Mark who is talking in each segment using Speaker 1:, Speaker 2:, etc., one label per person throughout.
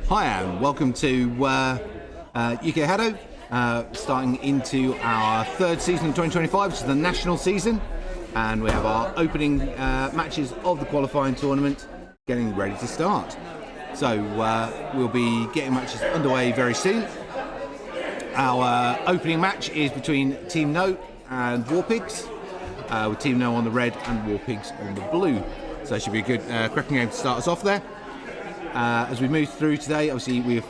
Speaker 1: Hi and welcome to UK HADO, starting into our third season of 2025, which is the national season, and we have our opening matches of the qualifying tournament getting ready to start. So we'll be getting matches underway very soon. Our opening match is between Team No and War Pigs, with Team No on the red and War Pigs on the blue. So it should be a good cracking game to start us off there. As we move through today, obviously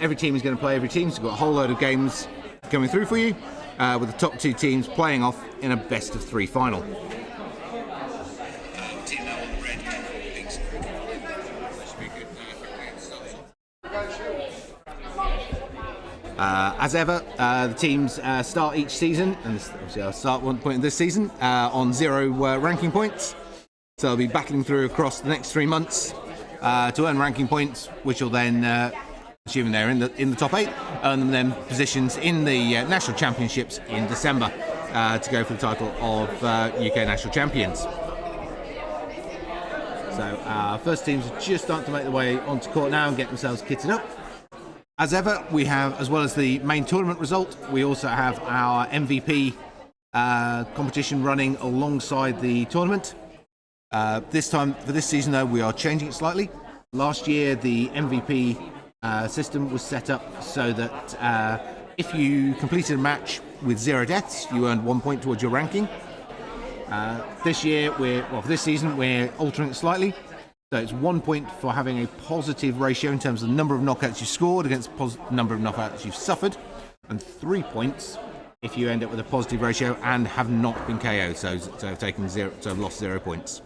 Speaker 1: every team is going to play every team, so we've got a whole load of games coming through for you, with the top two teams playing off in a best of three final. As ever, the teams start each season, and obviously I'll start one point of this season, on 0 ranking points. So they'll be battling through across the next 3 months to earn ranking points, which will then, assuming they're in the top 8, earn them then positions in the national championships in December to go for the title of UK national champions. So our first teams are just starting to make their way onto court now and get themselves kitted up. As ever, we have, as well as the main tournament result, we also have our MVP competition running alongside the tournament. This time, for this season though, we are changing it slightly. Last year, the MVP system was set up so that if you completed a match with 0 deaths, you earned 1 point towards your ranking. This year, for this season, we're altering it slightly. So it's 1 point for having a positive ratio in terms of the number of knockouts you scored against the number of knockouts you've suffered, and 3 points if you end up with a positive ratio and have not been KO'd, so have taken 0, so have lost 0 points.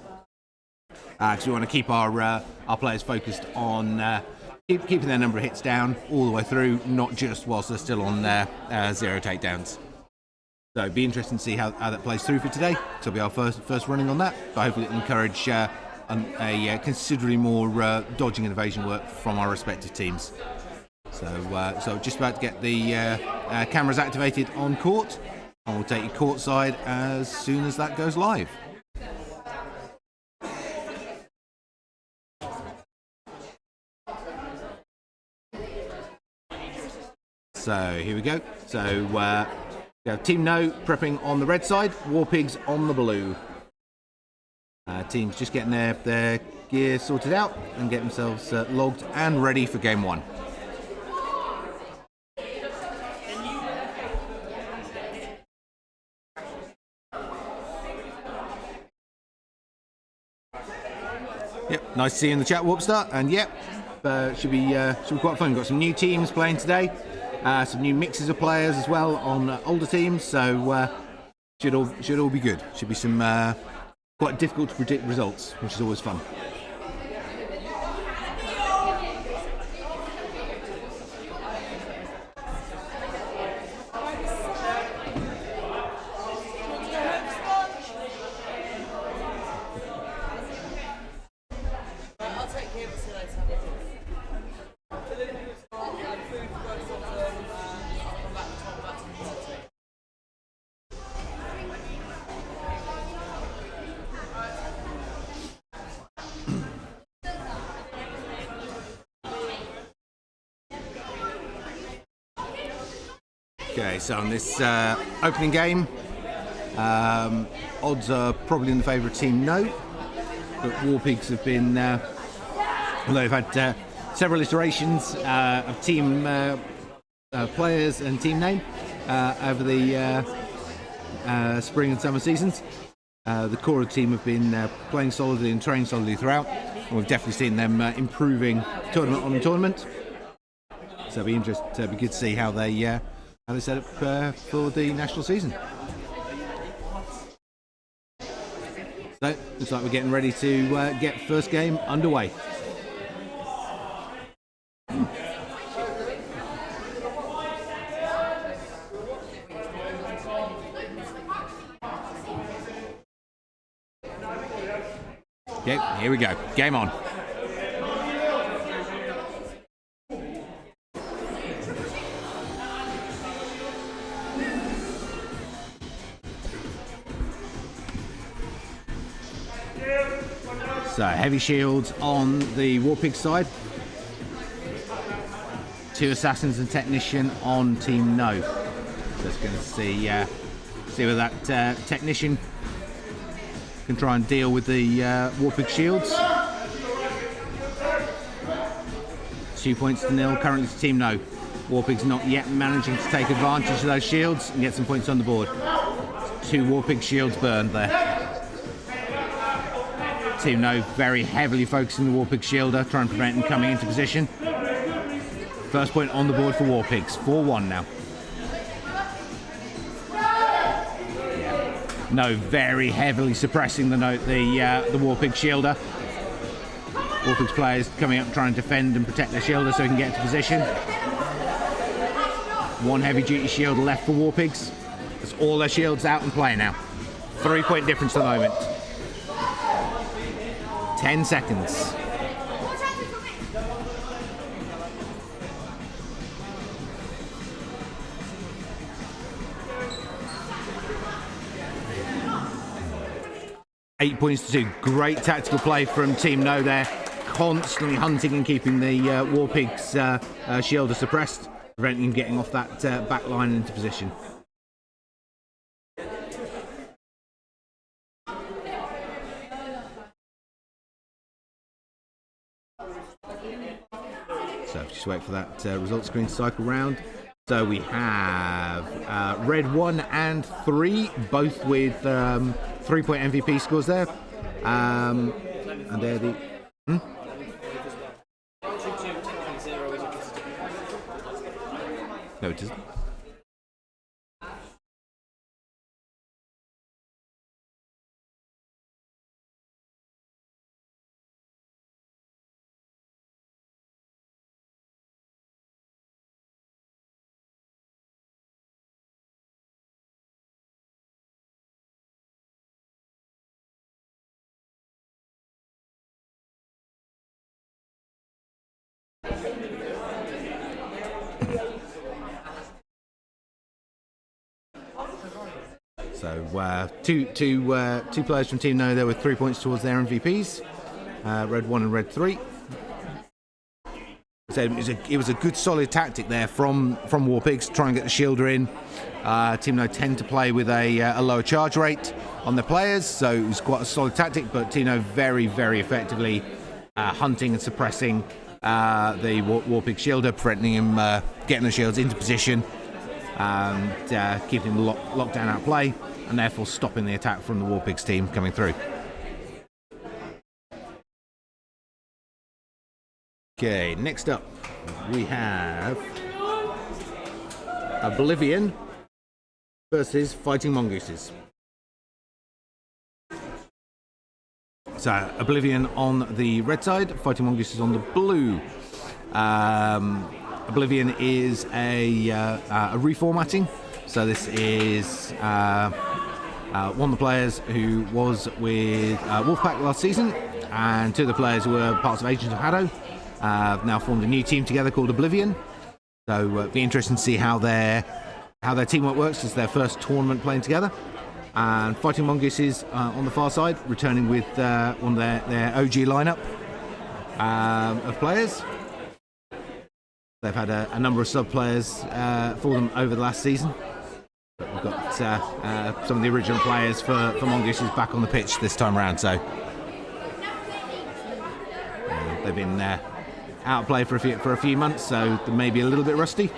Speaker 1: Because we want to keep our players focused on keeping their number of hits down all the way through, not just whilst they're still on 0 takedowns. So it'd be interesting to see how that plays through for today. So it'll be our first running on that, but hopefully it'll encourage a considerably more dodging and evasion work from our respective teams. So just about to get the cameras activated on court, and we'll take you courtside as soon as that goes live. So here we go. So we have Team No prepping on the red side, War Pigs on the blue. Teams just getting their gear sorted out and get themselves logged and ready for game 1. Yep, nice to see you in the chat, Warpstar, and yep, should be quite fun. We've got some new teams playing today. Some new mixes of players as well on older teams, so should all be good. Should be some quite difficult to predict results, which is always fun. Okay, so on this opening game, odds are probably in the favour of Team No, but War Pigs have been, although they've had several iterations of team players and team name over the spring and summer seasons, the core of the team have been playing solidly and training solidly throughout, and we've definitely seen them improving tournament on tournament. So it'll be interesting, it'll be good to see how they set up for the national season. So looks like we're getting ready to get first game underway. Okay, here we go. Game on. So heavy shields on the War Pig side. 2 assassins and technician on Team No. Just going to see whether that technician can try and deal with the Warpig shields. 2 points to 0 currently to Team No. Warpig's not yet managing to take advantage of those shields and get some points on the board. 2 Warpig shields burned there. Team No very heavily focusing the Warpig shielder, trying to prevent him coming into position. First point on the board for Warpigs, 4-1 now. No very heavily suppressing the Warpig shielder. Warpig's players coming up trying to defend and protect their shielder so he can get into position. 1 heavy duty shield left for Warpigs. That's all their shields out and play now. 3-point difference at the moment. 10 seconds. Eight points to 2. Great tactical play from Team No there. Constantly hunting and keeping the Warpig's shielder suppressed, preventing him getting off that back line into position. So just wait for that result screen to cycle round. So we have red 1 and 3, both with 3-point MVP scores there. And they're the... No, it isn't. So two players from Team No there with 3 points towards their MVPs, red 1 and red 3. So it was a good solid tactic there from Warpigs to try and get the shielder in. Team No tend to play with a lower charge rate on their players, so it was quite a solid tactic, but Team No very, very effectively hunting and suppressing the Warpig shielder, preventing him getting the shields into position and keeping him locked down out of play, and therefore stopping the attack from the Warpigs team coming through. Okay, next up we have Oblivion versus Fighting Mongooses. So Oblivion on the red side, Fighting Mongooses on the blue. Oblivion is a reformatting. So this is one of the players who was with Wolfpack last season, and 2 of the players who were parts of Agents of HADO have now formed a new team together called Oblivion. So it'll be interesting to see how their teamwork works. It's their first tournament playing together. And Fighting Mongooses on the far side, returning with one of their OG lineup of players. They've had a number of sub-players for them over the last season. But we've got some of the original players for Mongooses back on the pitch this time around. So they've been out of play for a few months, so they may be a little bit rusty.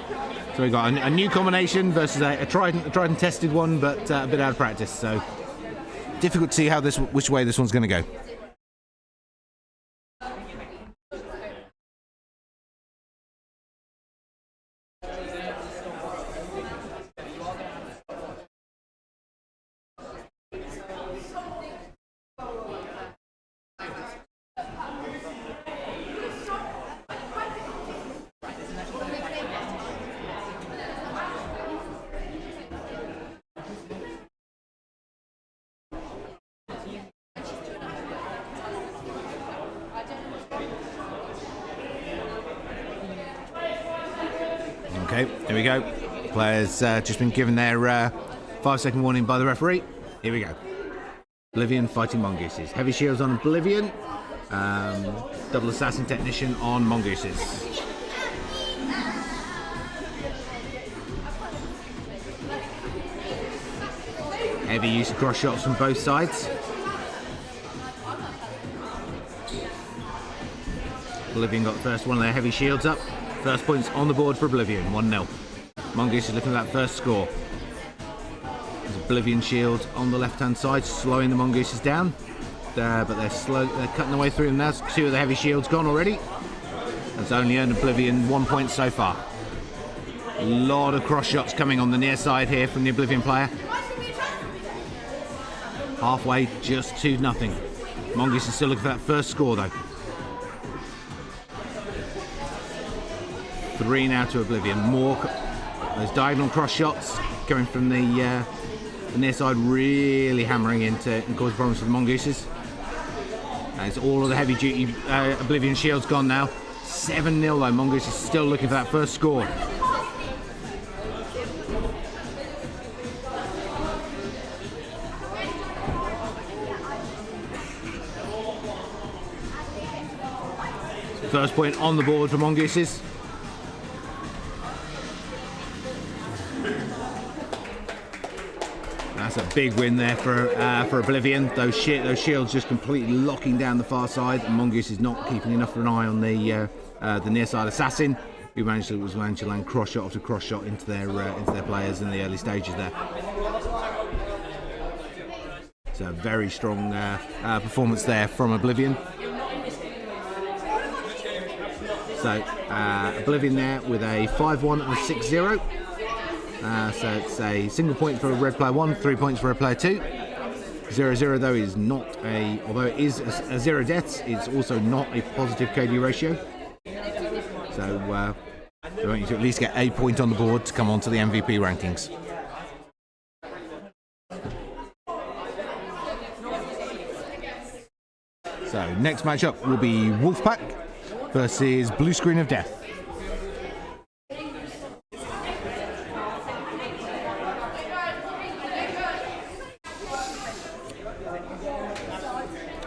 Speaker 1: So we've got a new combination versus a tried and tested one, but a bit out of practice. So difficult to see which way this one's going to go. Okay, here we go. Players just been given their 5-second warning by the referee. Here we go. Oblivion Fighting Mongooses. Heavy shields on Oblivion. Double assassin technician on Mongooses. Heavy use of cross shots from both sides. Oblivion got the first one of their heavy shields up. First points on the board for Oblivion, 1-0. Mongoose is looking at that first score. There's Oblivion shield on the left-hand side, slowing the Mongooses down. But they're cutting their way through them now. 2 of the heavy shields gone already. That's only earned Oblivion 1 point so far. A lot of cross shots coming on the near side here from the Oblivion player. Halfway, just 2-0. Mongoose is still looking for that first score though. 3 now to Oblivion. More those diagonal cross shots coming from the near side, really hammering into and causing problems for the Mongooses. As all of the heavy duty Oblivion shields gone now. 7-0 though. Mongoose is still looking for that first score. First point on the board for Mongooses. That's a big win there for Oblivion. Those shields just completely locking down the far side. And Mongoose is not keeping enough of an eye on the near side assassin, who managed to land cross shot after cross shot into their players in the early stages there. So a very strong performance there from Oblivion. So Oblivion there with a 5-1 and a 6-0. So it's a single point for red player 1, 3 points for red player 2. 0-0 though is not although it is a 0 deaths, it's also not a positive KD ratio. So they want you to at least get a point on the board to come on to the MVP rankings. So next matchup will be Wolfpack versus Blue Screen of Death.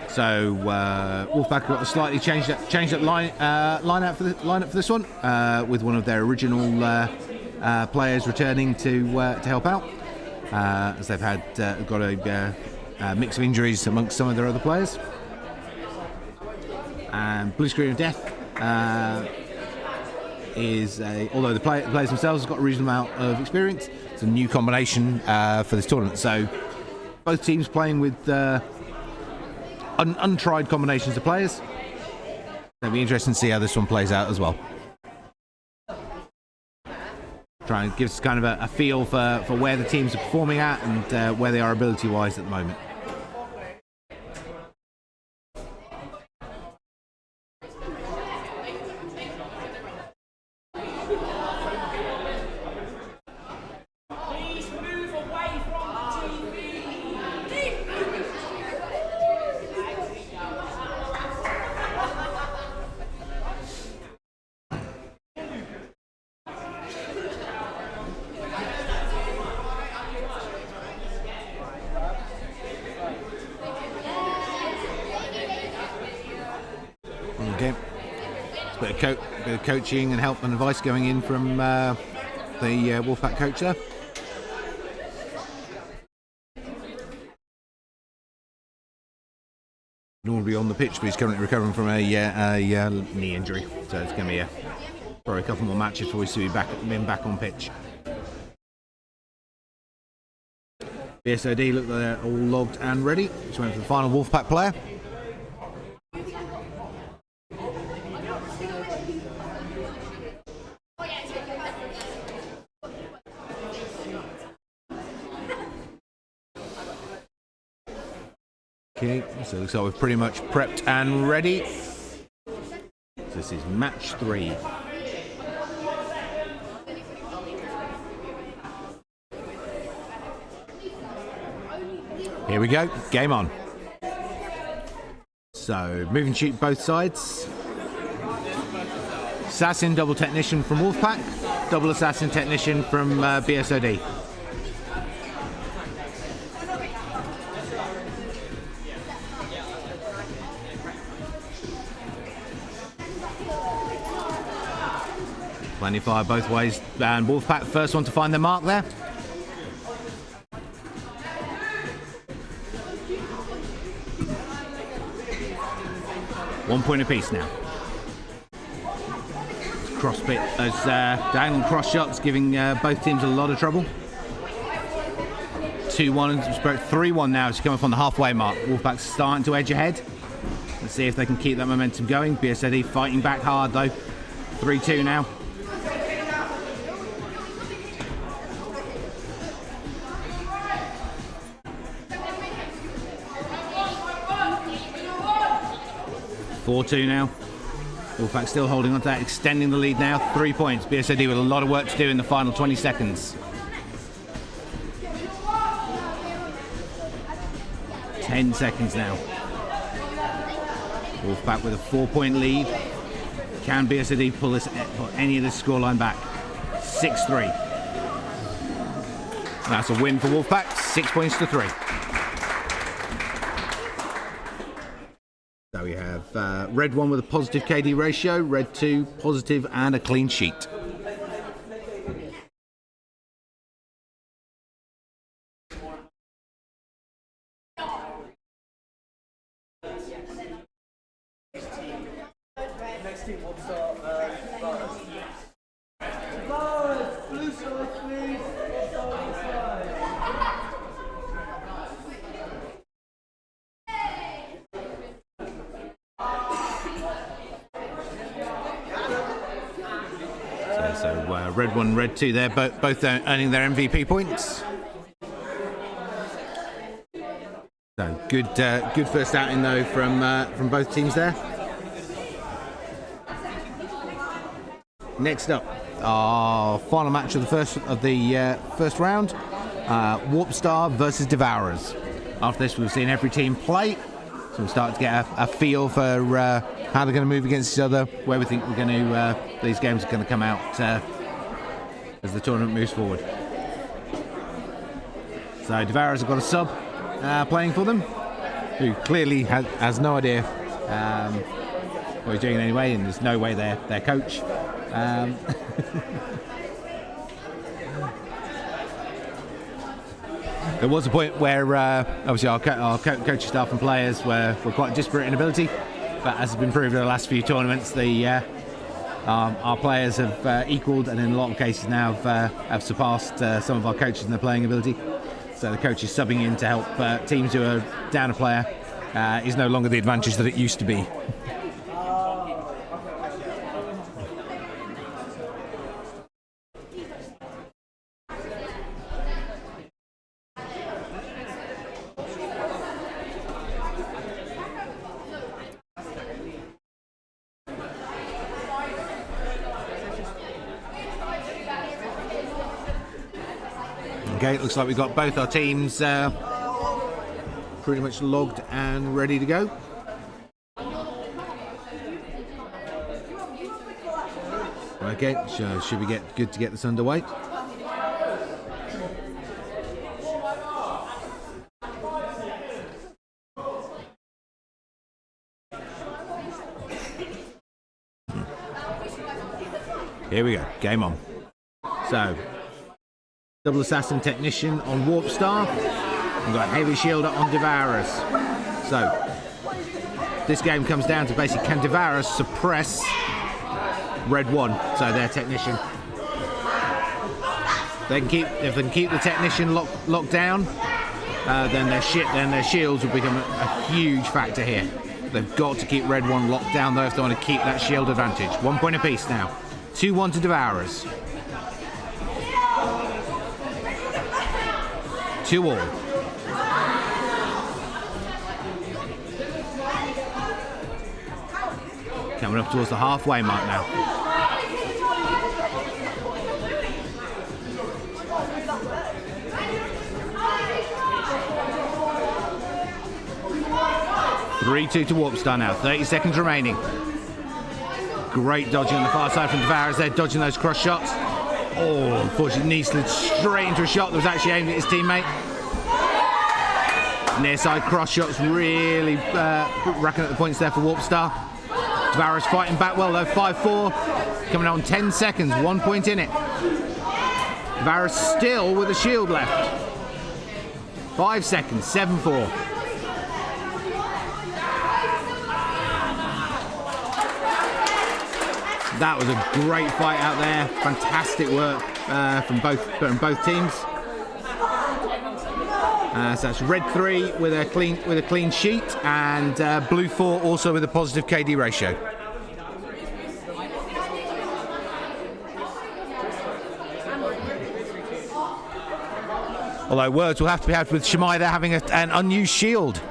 Speaker 1: So Wolfpack got a slightly changed up lineup for this one, with one of their original players returning to help out, as they've got a mix of injuries amongst some of their other players. And Blue Screen of Death although the players themselves have got a reasonable amount of experience, it's a new combination for this tournament. So both teams playing with untried combinations of players. It'll be interesting to see how this one plays out as well. Try and give us kind of a feel for where the teams are performing at and where they are ability-wise at the moment. Okay, a bit of coaching and help and advice going in from the Wolfpack coach there. Normally on the pitch, but he's currently recovering from a knee injury, so it's going to be probably a couple more matches before we see him back on pitch. BSOD look like they're all logged and ready. Just waiting for the final Wolfpack player. Okay, so it looks like we're pretty much prepped and ready. So this is match 3. Here we go, game on. So, move and shoot both sides. Assassin, double technician from Wolfpack. Double assassin technician from BSOD. Plenty of fire both ways, and Wolfpack first one to find their mark there. 1 point apiece now. Cross bit, those diagonal cross shots giving both teams a lot of trouble. 2-1 and 3-1 now to come up on the halfway mark. Wolfpack's starting to edge ahead. Let's see if they can keep that momentum going. BSAD fighting back hard though. 3-2 now. (4-2) now. Wolfpack still holding on to that, extending the lead now. 3 points. BSAD with a lot of work to do in the final 20 seconds. 10 seconds now. Wolfpack with a 4-point lead. Can BSAD pull any of this scoreline back? 6-3. That's a win for Wolfpack. 6 points to 3. So we have red 1 with a positive KD ratio, red 2 positive and a clean sheet.
Speaker 2: Next team will start blue side, please.
Speaker 1: So red 1, red 2 there, both earning their MVP points. So good first outing though from both teams there. Next up, our final match of the first round, Warp Star versus Devourers. After this, we've seen every team play, so we'll start to get a feel for how they're going to move against each other, where we think we're going to these games are going to come out as the tournament moves forward. So Devourers have got a sub playing for them, who clearly has no idea what he's doing anyway, and there's no way their coach. There was a point where obviously our coaching staff and players were quite disparate in ability, but as has been proved in the last few tournaments, our players have equalled, and in a lot of cases now have surpassed some of our coaches in their playing ability. So the coach is subbing in to help teams who are down a player is no longer the advantage that it used to be. Okay, it looks like we've got both our teams pretty much logged and ready to go. Okay, so should we get good to get this underway? Here we go, game on. So, double assassin technician on Warp Star. We've got heavy shielder on Devourers. So this game comes down to basically, can Devourers suppress red 1, so their technician. If they can keep the technician locked down, then their shields will become a huge factor here. They've got to keep red 1 locked down though if they want to keep that shield advantage. 1 point apiece now. 2-1 to Devourers. 2-all. Coming up towards the halfway mark now. (3-2) to Warp Star now. 30 seconds remaining. Great dodging on the far side from Devourers there, dodging those cross shots. Oh, unfortunately, knee slid straight into a shot that was actually aimed at his teammate. Near side cross shots really racking up the points there for Warp Star. Devourers fighting back well though, 5-4. Coming out on 10 seconds, 1 point in it. Devourers still with a shield left. 5 seconds, 7-4. That was a great fight out there. Fantastic work from both teams. So that's red 3 with a clean sheet, and blue 4 also with a positive KD ratio. Although words will have to be had with Shemai there having an unused shield.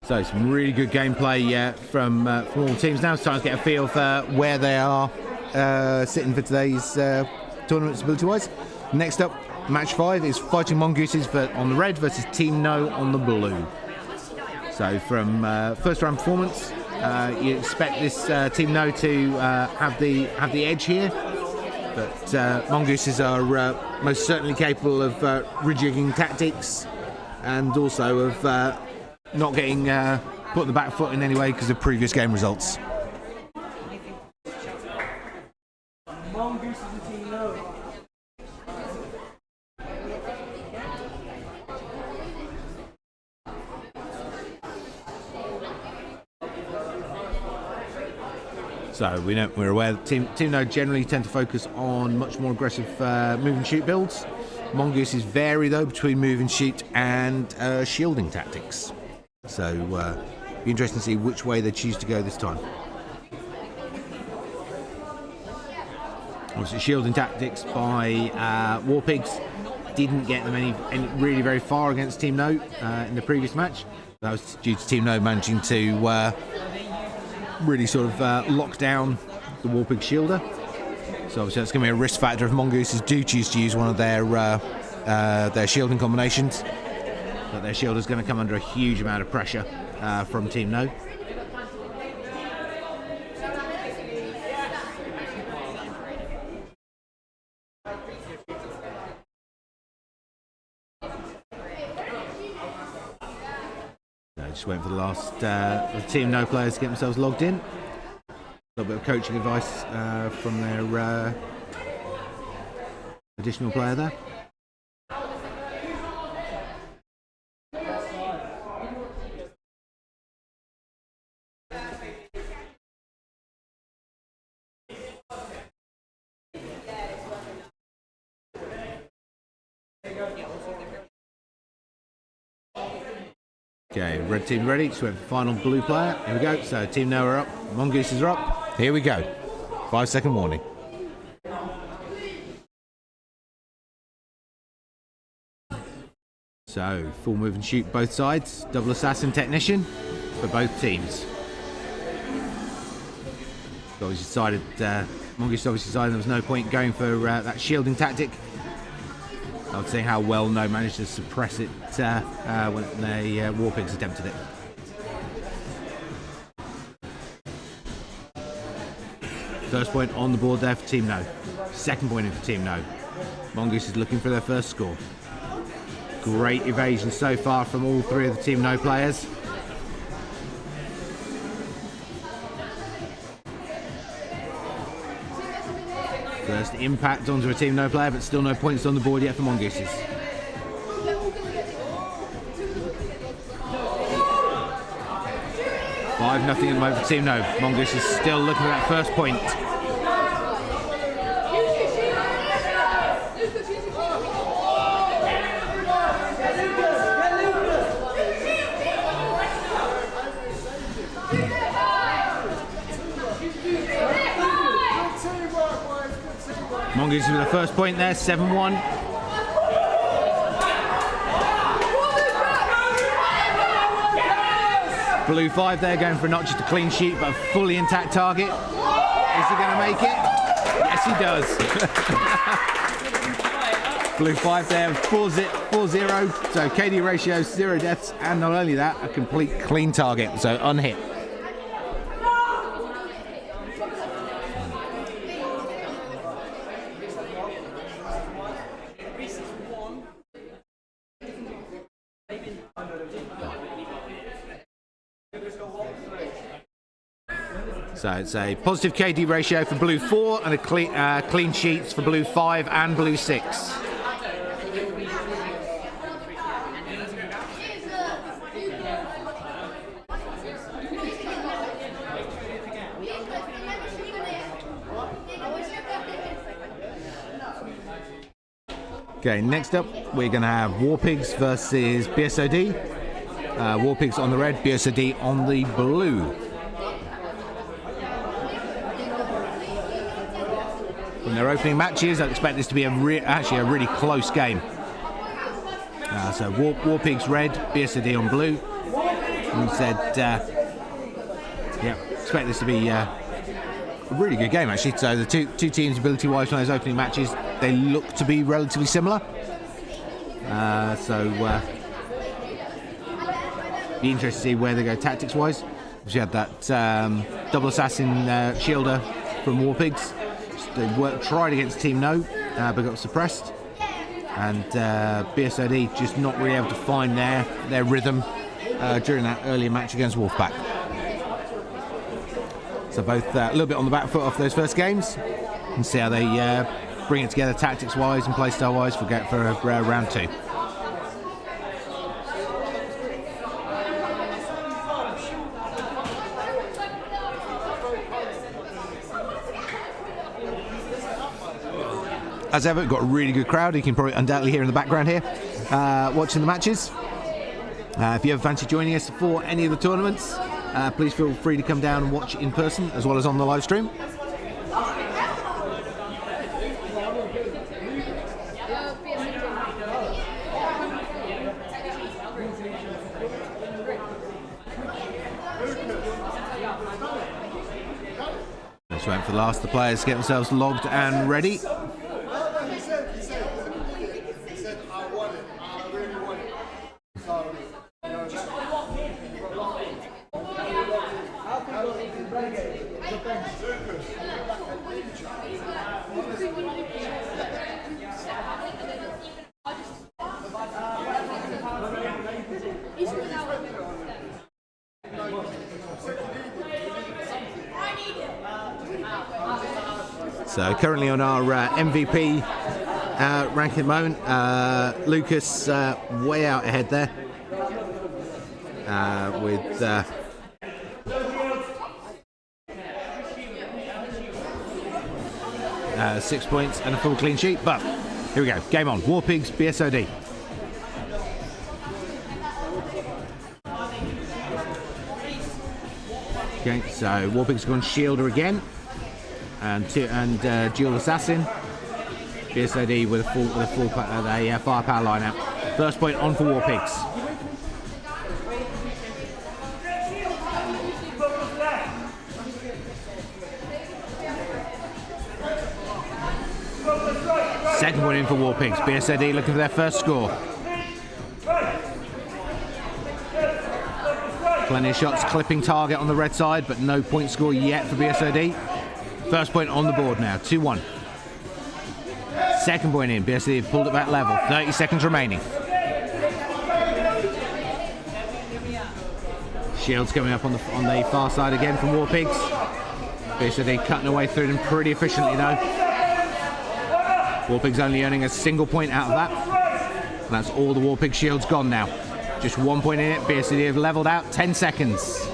Speaker 1: So some really good gameplay from all teams. Now it's time to get a feel for where they are sitting for today's tournament ability-wise. Next up, match 5 is Fighting Mongooses on the red versus Team No on the blue. So from first round performance, you expect this Team No to have the edge here, but Mongooses are most certainly capable of rejigging tactics and also of not getting put on the back foot in any way because of previous game results.
Speaker 2: Mongoose is a team no.
Speaker 1: So we're aware that Team No generally tend to focus on much more aggressive move and shoot builds. Mongooses vary though between move and shoot and shielding tactics. So be interesting to see which way they choose to go this time. Obviously, shielding tactics by War Pigs didn't get them any really very far against Team No in the previous match. That was due to Team No managing to really sort of lock down the War Pig shielder. So obviously that's going to be a risk factor if Mongooses do choose to use one of their shielding combinations. But their shield is going to come under a huge amount of pressure from Team No. So just waiting for the last the Team No players to get themselves logged in. A little bit of coaching advice from their additional player there. Okay, red team ready, so we have the final blue player. Here we go. So Team No are up, Mongooses are up. Here we go. 5-second warning. So full move and shoot both sides. Double assassin technician for both teams. Obviously decided, Mongooses obviously decided there was no point going for that shielding tactic. I would say how well No managed to suppress it when the War Pigs attempted it. First point on the board there for Team No. Second point in for Team No. Mongoose is looking for their first score. Great evasion so far from all three of the Team No players. First impact onto a Team No player, but still no points on the board yet for Mongooses. Five nothing at the moment for Team No. Mongooses still looking for that first point. Mongooses with the first point there, 7-1. Blue 5 there, going for not just a clean sheet, but a fully intact target. Is he going to make it? Yes, he does. Blue 5 there, 4-0. So KD ratio, 0 deaths, and not only that, a complete clean target, so unhit. So it's a positive KD ratio for blue 4 and a clean sheets for blue 5 and blue 6. Okay, next up we're going to have Warpigs versus BSOD. Warpigs on the red, BSOD on the blue. From their opening matches, I expect this to be actually a really close game. So Warpigs red, BSOD on blue. And said, expect this to be a really good game actually. So the two teams, ability-wise, from those opening matches, they look to be relatively similar. Be interested to see where they go tactics-wise. We had that double assassin shielder from Warpigs. They tried against Team No, but got suppressed. And BSOD just not really able to find their rhythm during that earlier match against Wolfpack. So both a little bit on the back foot off those first games, and see how they bring it together tactics-wise and playstyle-wise for round 2. As ever, we've got a really good crowd. You can probably undoubtedly hear in the background here, watching the matches. If you ever fancy joining us for any of the tournaments, please feel free to come down and watch in person as well as on the live stream. Just waiting for the last of the players to get themselves logged and ready. So currently on our MVP rank at the moment, Lucas way out ahead there with 6 points and a full clean sheet. But here we go, game on. Warpigs, BSOD. Okay, so Warpigs gone Shielder again, and Dual Assassin. BSOD with a full firepower line out. First point on for Warpigs. Second point in for Warpigs. BSOD looking for their first score. Plenty of shots clipping target on the red side, but no point score yet for BSOD. First point on the board now, 2-1. Second point in, BSOD have pulled it back level, 30 seconds remaining. Shields coming up on the far side again from Warpigs. BSOD cutting away through them pretty efficiently though. Warpigs only earning a single point out of that. And that's all the Warpig shields gone now. Just 1 point in it. BSOD have leveled out. 10 seconds.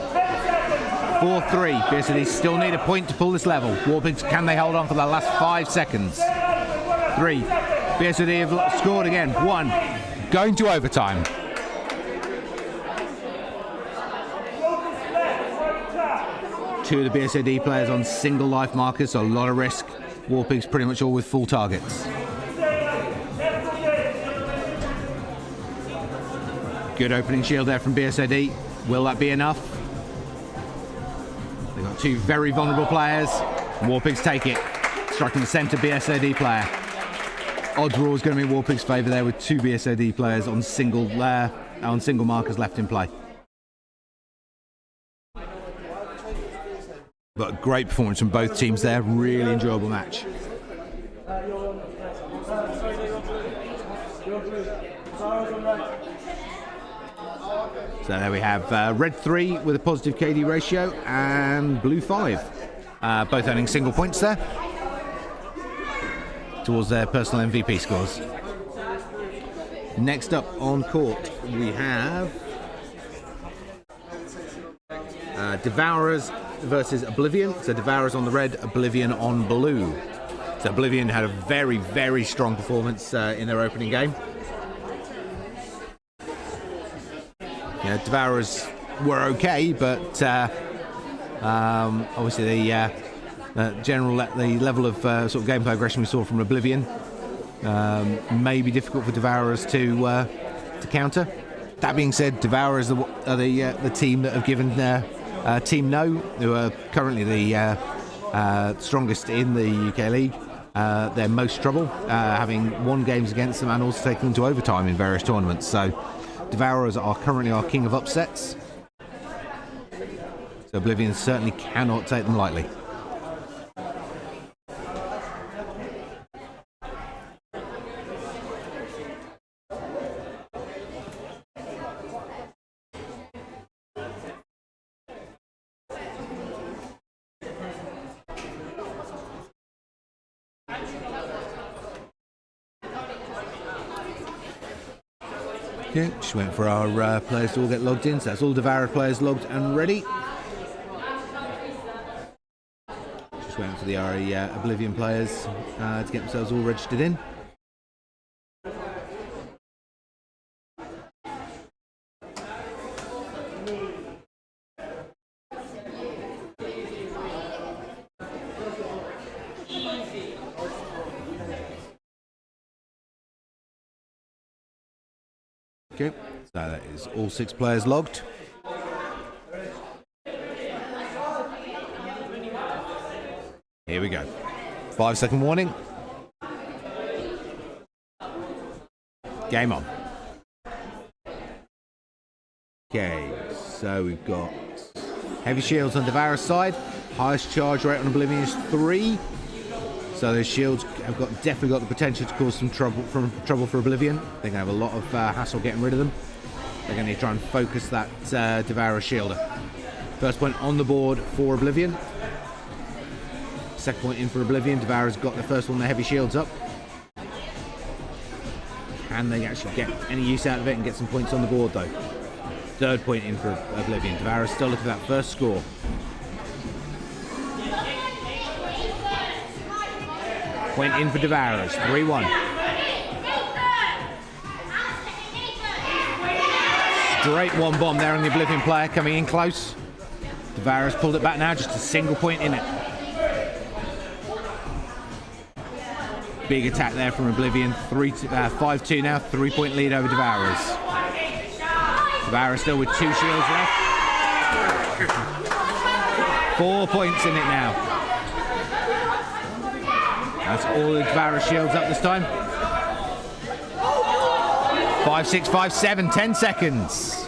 Speaker 1: 4-3. BSOD still need a point to pull this level. Warpigs, can they hold on for the last 5 seconds? 3. BSOD have scored again. 1. Going to overtime. Two of the BSOD players on single life markers, so a lot of risk. Warpigs pretty much all with full targets. Good opening shield there from BSOD. Will that be enough? They've got two very vulnerable players. Warpigs take it. Striking the centre BSOD player. Odds were always going to be in Warpigs' favour there with two BSOD players on single markers left in play. But great performance from both teams there. Really enjoyable match. So there we have red 3 with a positive KD ratio and blue 5. Both earning single points there towards their personal MVP scores. Next up on court, we have Devourers versus Oblivion. So Devourers on the red, Oblivion on blue. So Oblivion had a very, very strong performance in their opening game. Yeah, Devourers were okay, but obviously the level of sort of gameplay aggression we saw from Oblivion may be difficult for Devourers to counter. That being said, Devourers are the team that have given Team No, who are currently the strongest in the UK League, their most trouble, having won games against them and also taken them to overtime in various tournaments. So Devourers are currently our king of upsets. So Oblivion certainly cannot take them lightly. Okay, just waiting for our players to all get logged in. So that's all Devourer players logged and ready. Just waiting for the Oblivion players to get themselves all registered in. Okay, so that is all 6 players logged. Here we go. 5-second warning. Game on. Okay, so we've got heavy shields on Devourer's side. Highest charge rate on Oblivion is 3. So those shields have definitely got the potential to cause some trouble for Oblivion. They're going to have a lot of hassle getting rid of them. They're going to try and focus that Devourer shielder. First point on the board for Oblivion. Second point in for Oblivion. Devourer's got the first one, the heavy shields up. Can they actually get any use out of it and get some points on the board though? Third point in for Oblivion. Devourer's still looking for that first score. Point in for Devourers, 3-1. Straight one bomb there on the Oblivion player, coming in close. Devourers pulled it back now, just a single point in it. Big attack there from Oblivion, 5-2 now, 3-point lead over Devourers. Devourers still with 2 shields left. 4 points in it now. That's all the Devourer shields up this time. 5-6, 5-7, 10 seconds.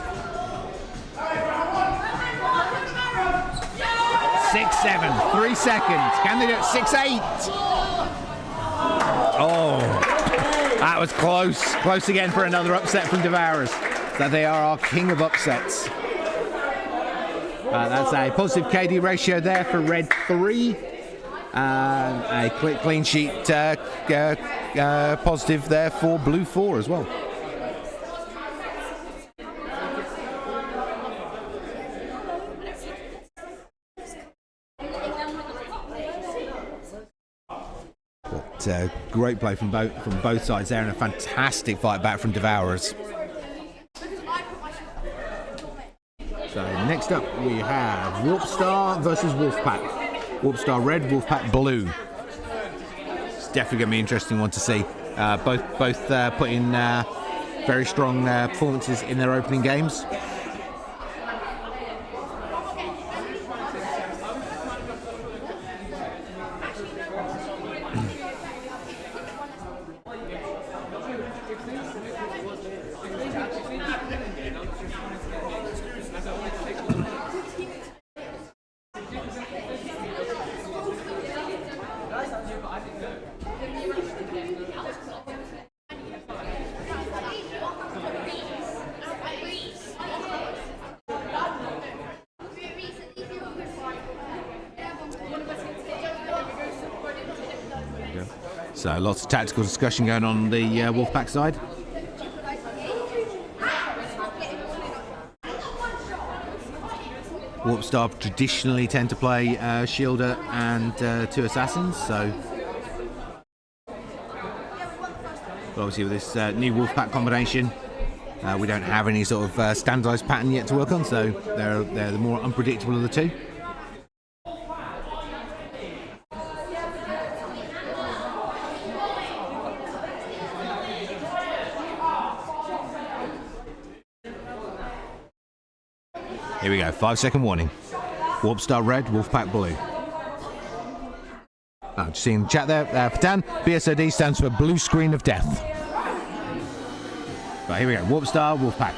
Speaker 1: 6-7, 3 seconds. Can they do it? 6-8. Oh, that was close. Close again for another upset from Devourers. So they are our king of upsets. That's a positive KD ratio there for red 3. A clean sheet positive there for blue 4 as well. But great play from both sides there, and a fantastic fight back from Devourers. So next up we have Warpstar versus Wolfpack. Warpstar red, Wolfpack blue. It's definitely going to be an interesting one to see. Both put in very strong performances in their opening games. So lots of tactical discussion going on the Wolfpack side. Warpstar traditionally tend to play Shielder and 2 Assassins, so but obviously with this new Wolfpack combination, we don't have any sort of standardised pattern yet to work on, so they're the more unpredictable of the two. Here we go, 5-second warning. Warpstar red, Wolfpack blue. Just seeing the chat there for Dan. BSOD stands for blue screen of death. Right, here we go, Warpstar, Wolfpack.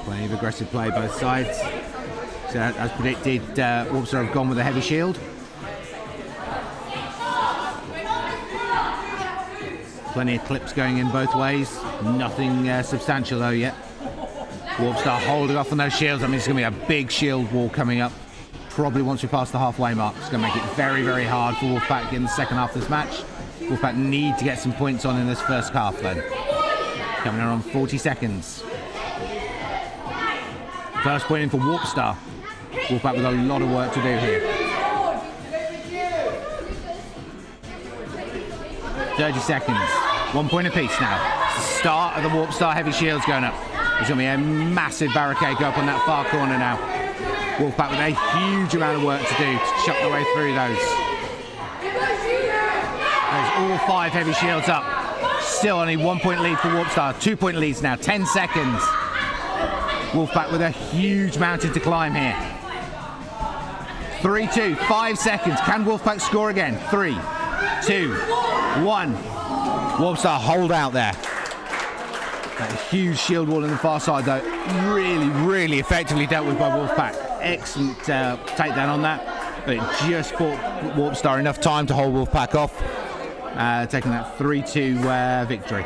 Speaker 1: Plenty of aggressive play both sides. So as predicted, Warpstar have gone with a heavy shield. Plenty of clips going in both ways. Nothing substantial though yet. Warpstar holding off on those shields. I mean, it's going to be a big shield wall coming up. Probably once we pass the halfway mark. It's going to make it very, very hard for Wolfpack in the second half of this match. Wolfpack need to get some points on in this first half then. Coming on 40 seconds. First point in for Warpstar. Wolfpack with a lot of work to do here. 30 seconds. 1 point apiece now. It's the start of the Warpstar heavy shields going up. There's going to be a massive barricade go up on that far corner now. Wolfpack with a huge amount of work to do to chop their way through those. There's all 5 heavy shields up. Still only 1 point lead for Warpstar. 2 point leads now. 10 seconds. Wolfpack with a huge mountain to climb here. 3-2. 5 seconds. Can Wolfpack score again? 3, 2, 1. Warpstar hold out there. That huge shield wall on the far side though, really effectively dealt with by Wolfpack. Excellent takedown on that, but it just bought Warpstar enough time to hold Wolfpack off, taking that 3-2 victory.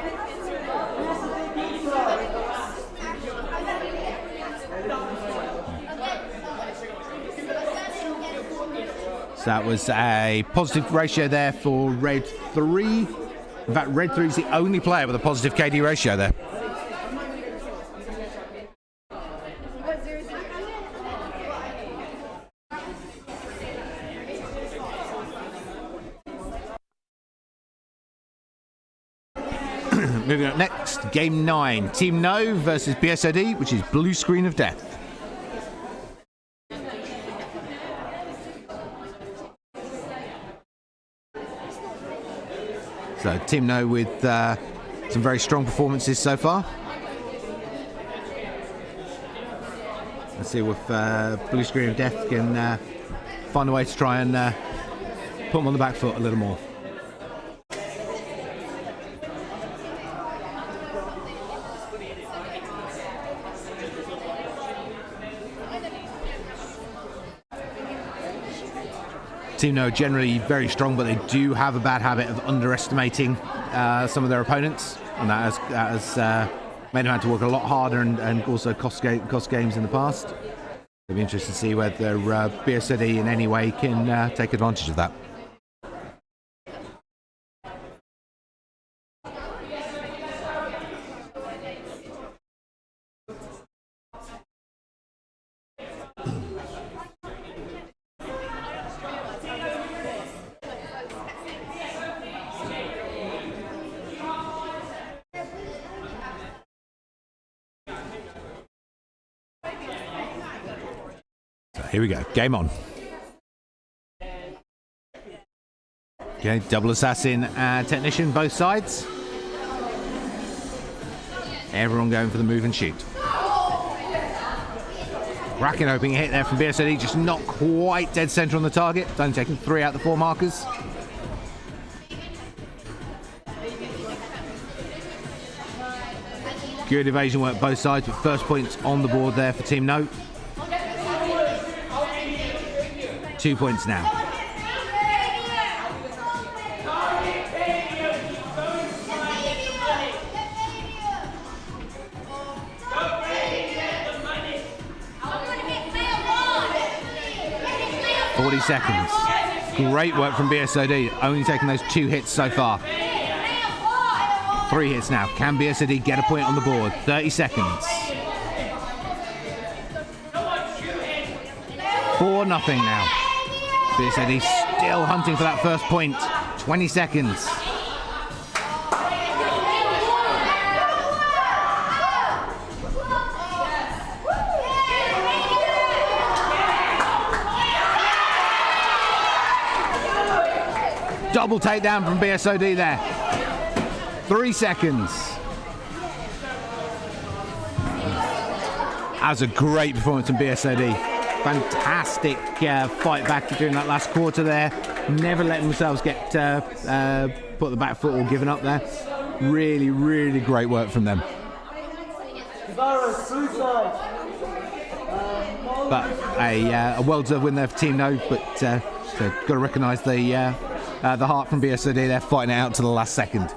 Speaker 1: So that was a positive ratio there for Red 3. In fact, Red 3 is the only player with a positive KD ratio there. Moving up next, game 9. Team No versus BSOD, which is blue screen of death. So Team No with some very strong performances so far. Let's see if blue screen of death can find a way to try and put them on the back foot a little more. Team No are generally very strong, but they do have a bad habit of underestimating some of their opponents, and that has made them have to work a lot harder and also cost games in the past. It'll be interesting to see whether BSOD in any way can take advantage of that. Here we go, game on. Okay, double assassin and technician, both sides. Everyone going for the move and shoot. Cracking opening hit there from BSOD, just not quite dead center on the target. It's only taking 3 out of the 4 markers. Good evasion work both sides, but first points on the board there for Team No. 2 points now. 40 seconds. Great work from BSOD, only taking those 2 hits so far. 3 hits now. Can BSOD get a point on the board? 30 seconds. 4-0 now. BSOD still hunting for that first point. 20 seconds. Double takedown from BSOD there. 3 seconds. That was a great performance from BSOD. Fantastic fight back during that last quarter there. Never letting themselves get put the back foot or given up there. Really, really great work from them. But a well-deserved win there for Team No, but so got to recognise the heart from BSOD there, fighting it out to the last second.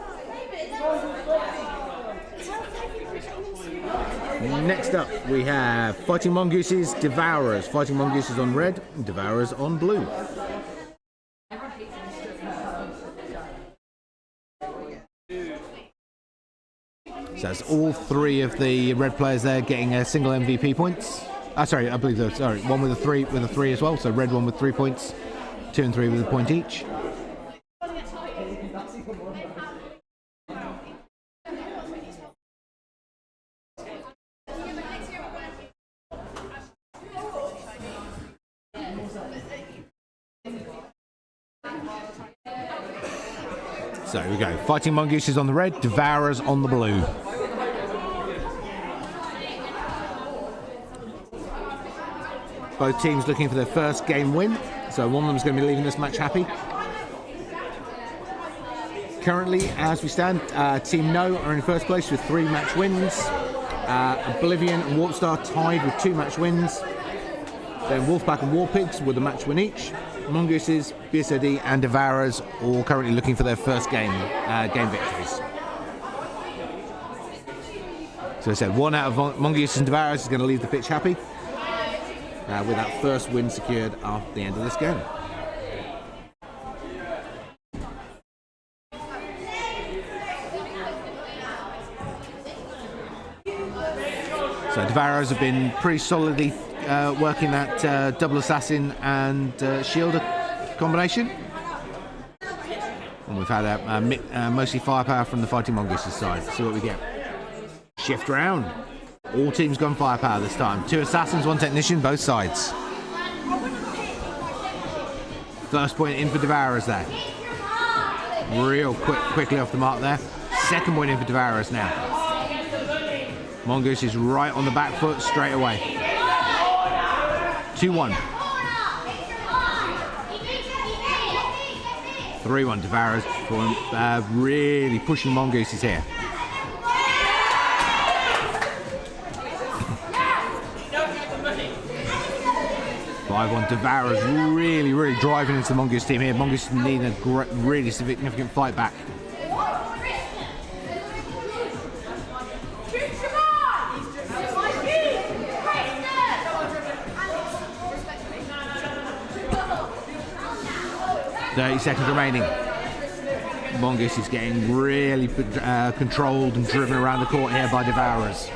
Speaker 1: Next up, we have Fighting Mongooses, Devourers. Fighting Mongooses on red, Devourers on blue. So that's all 3 of the red players there getting a single MVP points. Sorry, I believe those. Sorry, one with a 3 as well. So red one with 3 points, 2 and 3 with a point each. So here we go. Fighting Mongooses on the red, Devourers on the blue. Both teams looking for their first game win. So one of them is going to be leaving this match happy. Currently, as we stand, Team No are in first place with 3 match wins. Oblivion and Warpstar tied with 2 match wins. Then Wolfpack and Warpigs with a match win each. Mongooses, BSOD and Devourers all currently looking for their first game victories. So I said 1 out of Mongooses and Devourers is going to leave the pitch happy with that first win secured after the end of this game. So Devourers have been pretty solidly working that double assassin and shielder combination, and we've had mostly firepower from the Fighting Mongooses side. Let's see what we get. Shift round. All teams gone firepower this time. 2 assassins, 1 technician, both sides. First point in for Devourers there. Real quickly off the mark there. Second point in for Devourers now. Mongoose is right on the back foot straight away. 2-1. 3-1 Devourers, really pushing Mongooses here. 5-1 Devourers, really driving into the Mongoose team here. Mongoose need a really significant fight back. Seconds remaining. Mongoose is getting really controlled and driven around the court here by Devourers.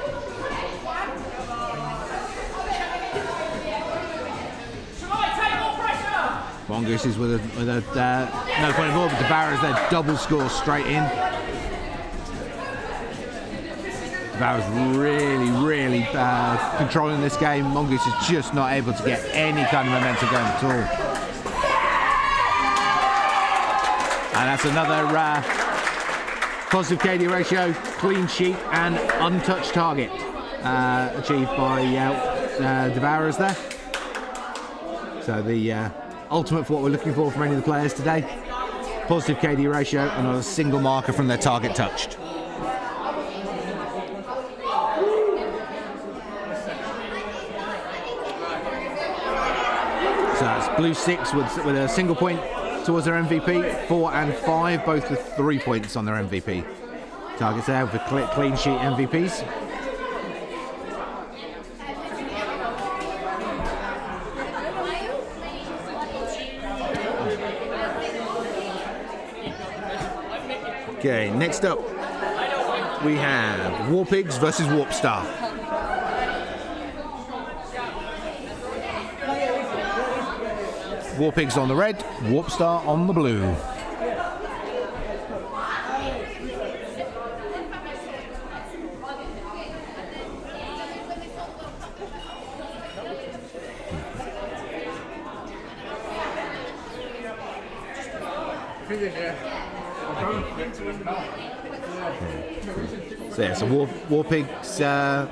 Speaker 1: Mongoose is with a no point of order, but Devourers there double score straight in. Devourers really controlling this game. Mongoose is just not able to get any kind of momentum going at all. And that's another positive KD ratio, clean sheet and untouched target achieved by Devourers there. So the ultimate for what we're looking for from any of the players today. Positive KD ratio and not a single marker from their target touched. So that's blue 6 with a single point towards their MVP, 4 and 5, both with 3 points on their MVP. Targets there with clean sheet MVPs. Okay, next up we have War Pigs versus Warp Star. War Pigs on the red, Warp Star on the blue. So War Pigs had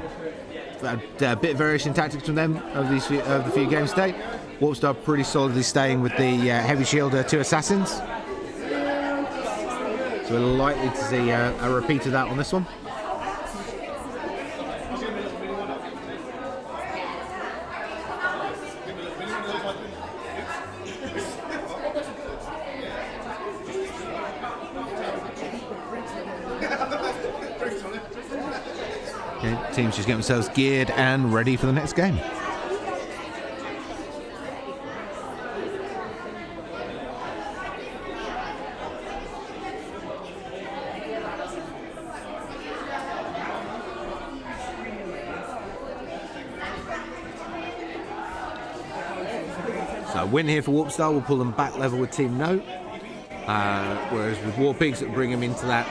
Speaker 1: a bit of variation in tactics from them over the few games today. Warp Star pretty solidly staying with the heavy shielder 2 assassins. So we're likely to see a repeat of that on this one. Okay, teams just get themselves geared and ready for the next game. So win here for Warp Star will pull them back level with Team No. Whereas with War Pigs, it will bring them into that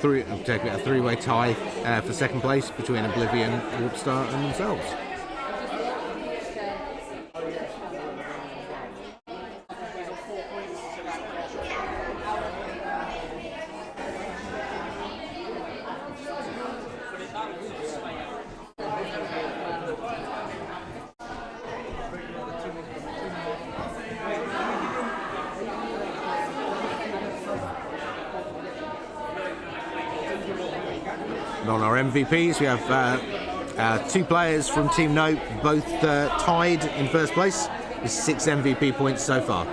Speaker 1: three-way tie for second place between Oblivion, Warp Star and themselves. And on our MVPs, we have 2 players from Team No, both tied in first place with 6 MVP points so far.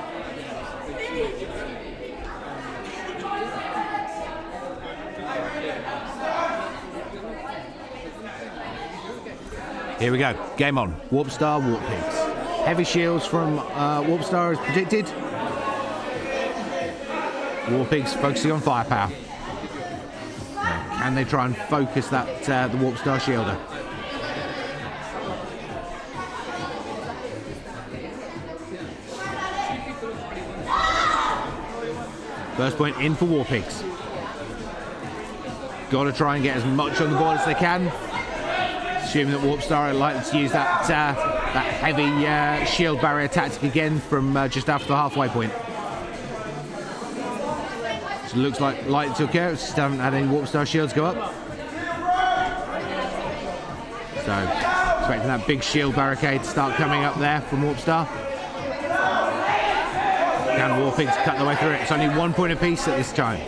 Speaker 1: Here we go, game on. Warp Star, Warp Pigs. Heavy shields from Warp Star as predicted. War Pigs focusing on firepower. Can they try and focus that the Warp Star shielder? First point in for War Pigs. Got to try and get as much on the board as they can. Assuming that Warp Star are likely to use that heavy shield barrier tactic again from just after the halfway point. So it looks like likely to occur. Just haven't had any Warp Star shields go up. So expecting that big shield barricade to start coming up there from Warp Star. Can War Pigs cut their way through it? It's only 1 point apiece at this time.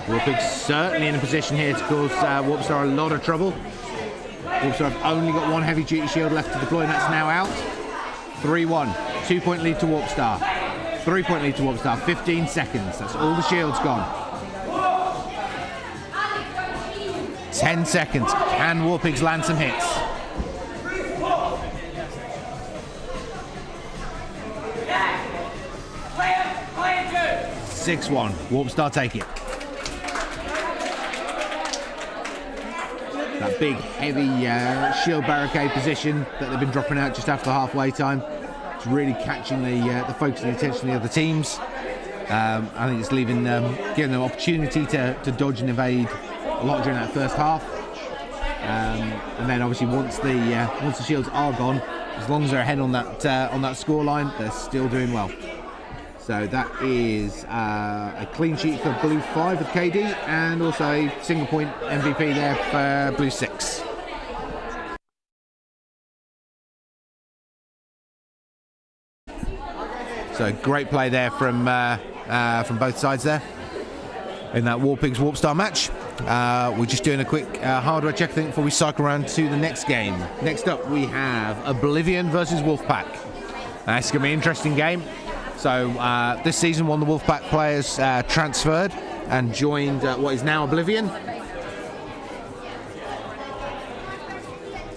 Speaker 1: War Pigs certainly in a position here to cause Warp Star a lot of trouble. Warp Star have only got 1 heavy duty shield left to deploy, and that's now out. 3-1. 2 point lead to Warp Star. 3 point lead to Warp Star. 15 seconds. That's all the shields gone. 10 seconds. Can War Pigs land some hits? Six 6-1. Warp Star take it. That big, heavy shield barricade position that they've been dropping out just after halfway time. It's really catching the focus and the attention of the other teams. I think it's giving them opportunity to dodge and evade a lot during that first half. And then obviously once the shields are gone, as long as they're ahead on that score line, they're still doing well. So that is a clean sheet for Blue 5 with KD, and also a single point MVP there for Blue 6. So great play there from both sides there in that War Pigs Warp Star match. We're just doing a quick hardware check, I think, before we cycle around to the next game. Next up we have Oblivion versus Wolfpack. It's going to be an interesting game. So this season, one of the Wolfpack players transferred and joined what is now Oblivion.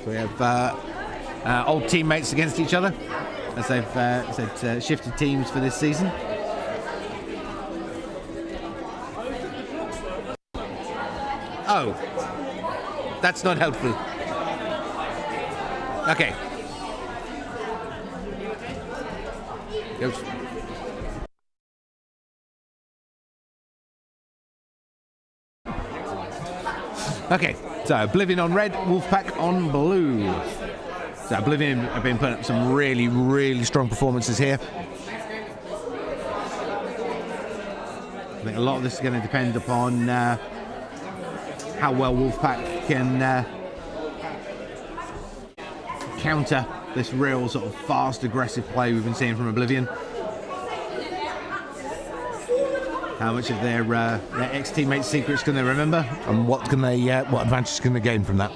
Speaker 1: So we have old teammates against each other. as they've shifted teams for this season. Oh, that's not helpful. Okay. Oops. Okay, so Oblivion on red, Wolfpack on blue. So Oblivion have been putting up some really, really strong performances here. I think a lot of this is going to depend upon how well Wolfpack can counter this real sort of fast, aggressive play we've been seeing from Oblivion. How much of their ex-teammates' secrets can they remember, and what advantage can they gain from that?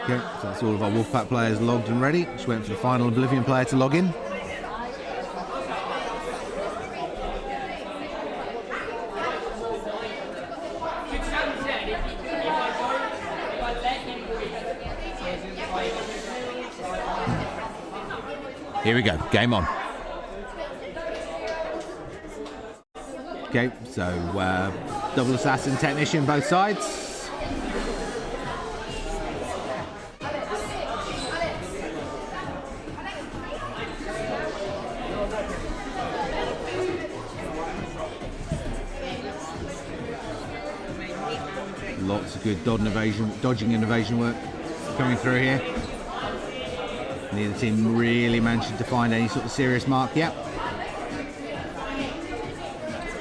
Speaker 1: Okay, so that's all of our Wolfpack players logged and ready. Just waiting for the final Oblivion player to log in. Here we go, game on. Okay, so double assassin technician both sides. Lots of good dodging and evasion work coming through here. Neither team really managed to find any sort of serious mark yet.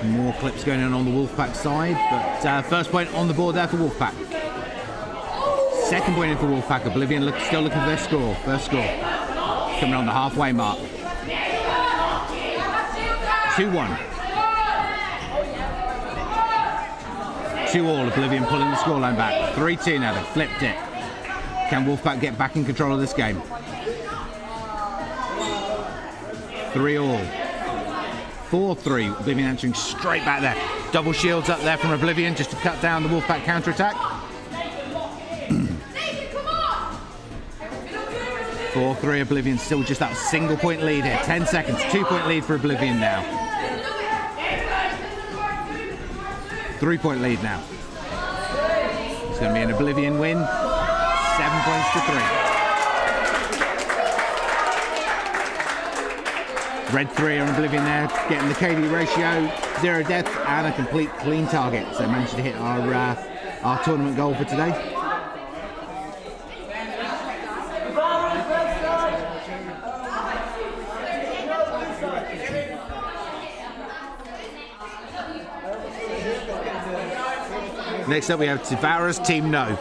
Speaker 1: More clips going on the Wolfpack side, but first point on the board there for Wolfpack. Second point in for Wolfpack. Oblivion still looking for their score. First score coming on the halfway mark. 2-1. 2-all. Oblivion pulling the scoreline back. 3-2 now. They've flipped it. Can Wolfpack get back in control of this game? 3-all. 4-3. Oblivion answering straight back there. Double shields up there from Oblivion just to cut down the Wolfpack counter-attack. 4-3. Oblivion still just that single point lead here. 10 seconds. 2-point lead for Oblivion now. 3-point lead now. It's going to be an Oblivion win. 7 points to 3. Red 3 on Oblivion there, getting the KD ratio, 0 deaths and a complete clean target. So managed to hit our tournament goal for today. Next up we have Devouras Team No.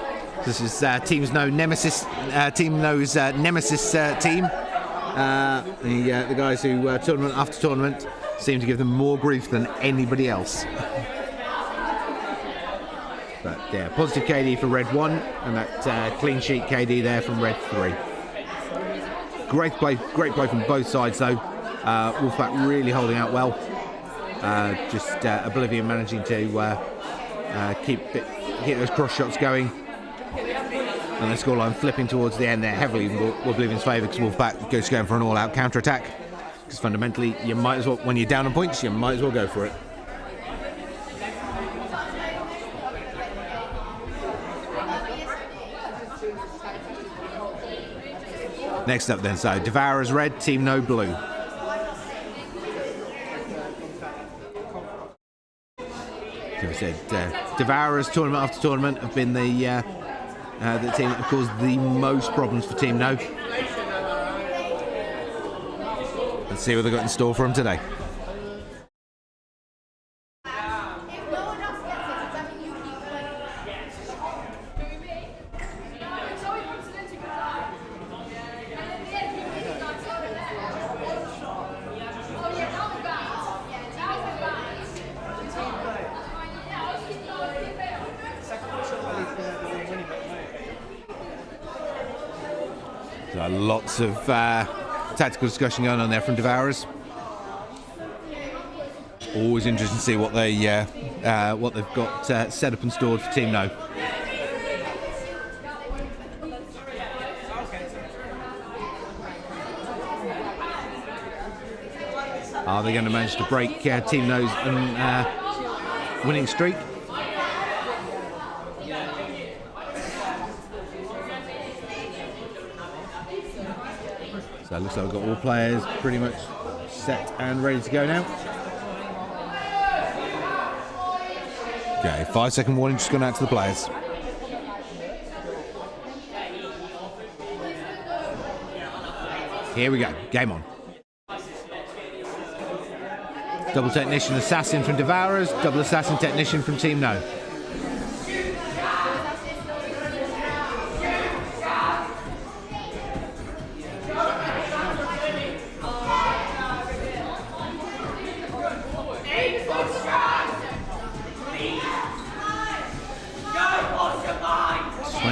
Speaker 1: This is Team No's nemesis team. The guys who tournament after tournament seem to give them more grief than anybody else. But yeah, positive KD for Red 1 and that clean sheet KD there from Red 3. Great play from both sides though. Wolfpack really holding out well. Just Oblivion managing to keep those cross shots going. And the scoreline flipping towards the end there, heavily in Oblivion's favour because Wolfpack goes going for an all-out counter-attack. Because fundamentally, you might as well, when you're down on points, you might as well go for it. Next up then, so Devouras red, Team No blue. So I said, Devouras tournament after tournament have been the team that have caused the most problems for Team No. Let's see what they've got in store for them today. So lots of tactical discussion going on there from Devouras. Always interesting to see what they've got set up and stored for Team No. Are they going to manage to break Team No's winning streak? So it looks like we've got all players pretty much set and ready to go now. Okay, 5-second warning just gone out to the players. Here we go, game on. Double Technician Assassin from Devourers, Double Assassin Technician from Team No.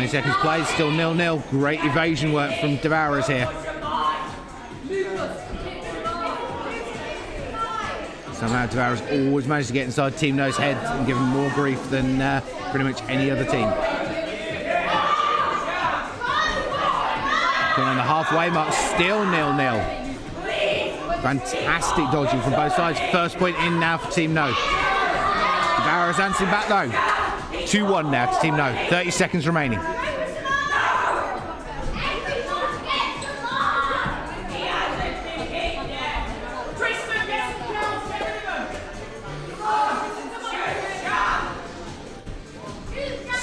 Speaker 1: Seconds played, still 0-0. Great evasion work from Devourers here. Somehow Devourers always managed to get inside Team No's head and give them more grief than pretty much any other team. Going on the halfway mark, still 0-0. Fantastic dodging from both sides. First point in now for Team No. Devourers answering back though. 2-1 now to Team No. 30 seconds remaining.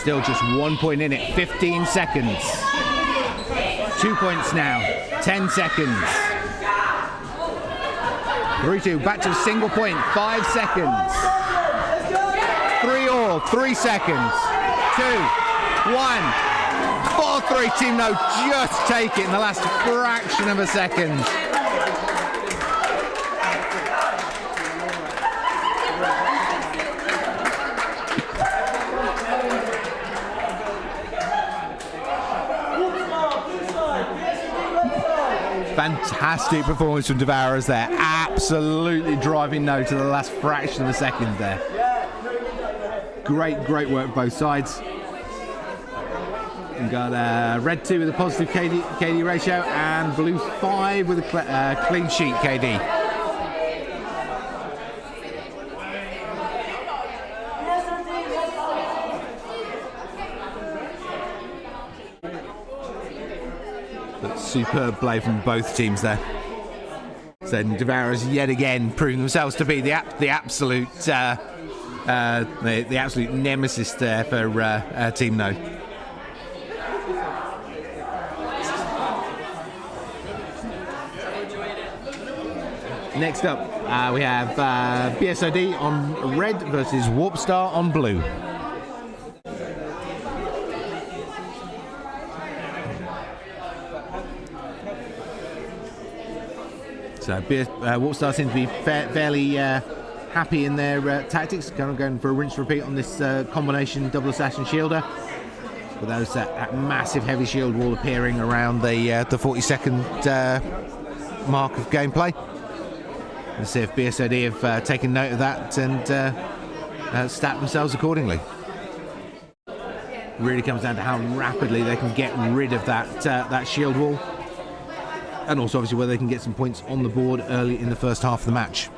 Speaker 1: Still just 1 point in it. 15 seconds. 2 points now. 10 seconds. 3-2. Back to a single point. 5 seconds. 3-all. 3 seconds. 2, 1. 4-3. Team No just take it in the last fraction of a second. Fantastic performance from Devourers there. Absolutely driving No to the last fraction of a second there. Great work both sides. We've got red 2 with a positive KD ratio and blue 5 with a clean sheet KD. Superb play from both teams there. So Devourers yet again proving themselves to be the absolute nemesis there for Team No. Next up, we have BSOD on red versus Warpstar on blue. So Warpstar seem to be fairly happy in their tactics, kind of going for a rinse repeat on this combination double assassin shielder. With those that massive heavy shield wall appearing around the 40-second mark of gameplay. Let's see if BSOD have taken note of that and stacked themselves accordingly. Really comes down to how rapidly they can get rid of that shield wall. And also obviously whether they can get some points on the board early in the first half of the match.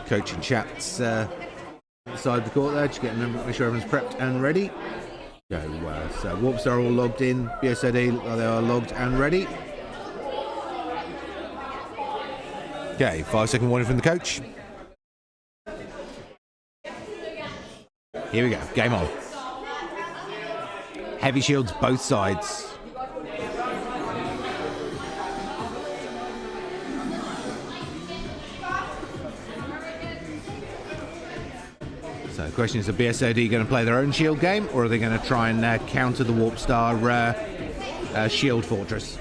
Speaker 1: Coaching chats inside the court there, just getting them, make sure everyone's prepped and ready. So Warps are all logged in, BSOD they are logged and ready. Okay, 5-second warning from the coach. Here we go, game on. Heavy shields both sides. The question is, are BSOD going to play their own shield game, or are they going to try and counter the Warp Star shield fortress?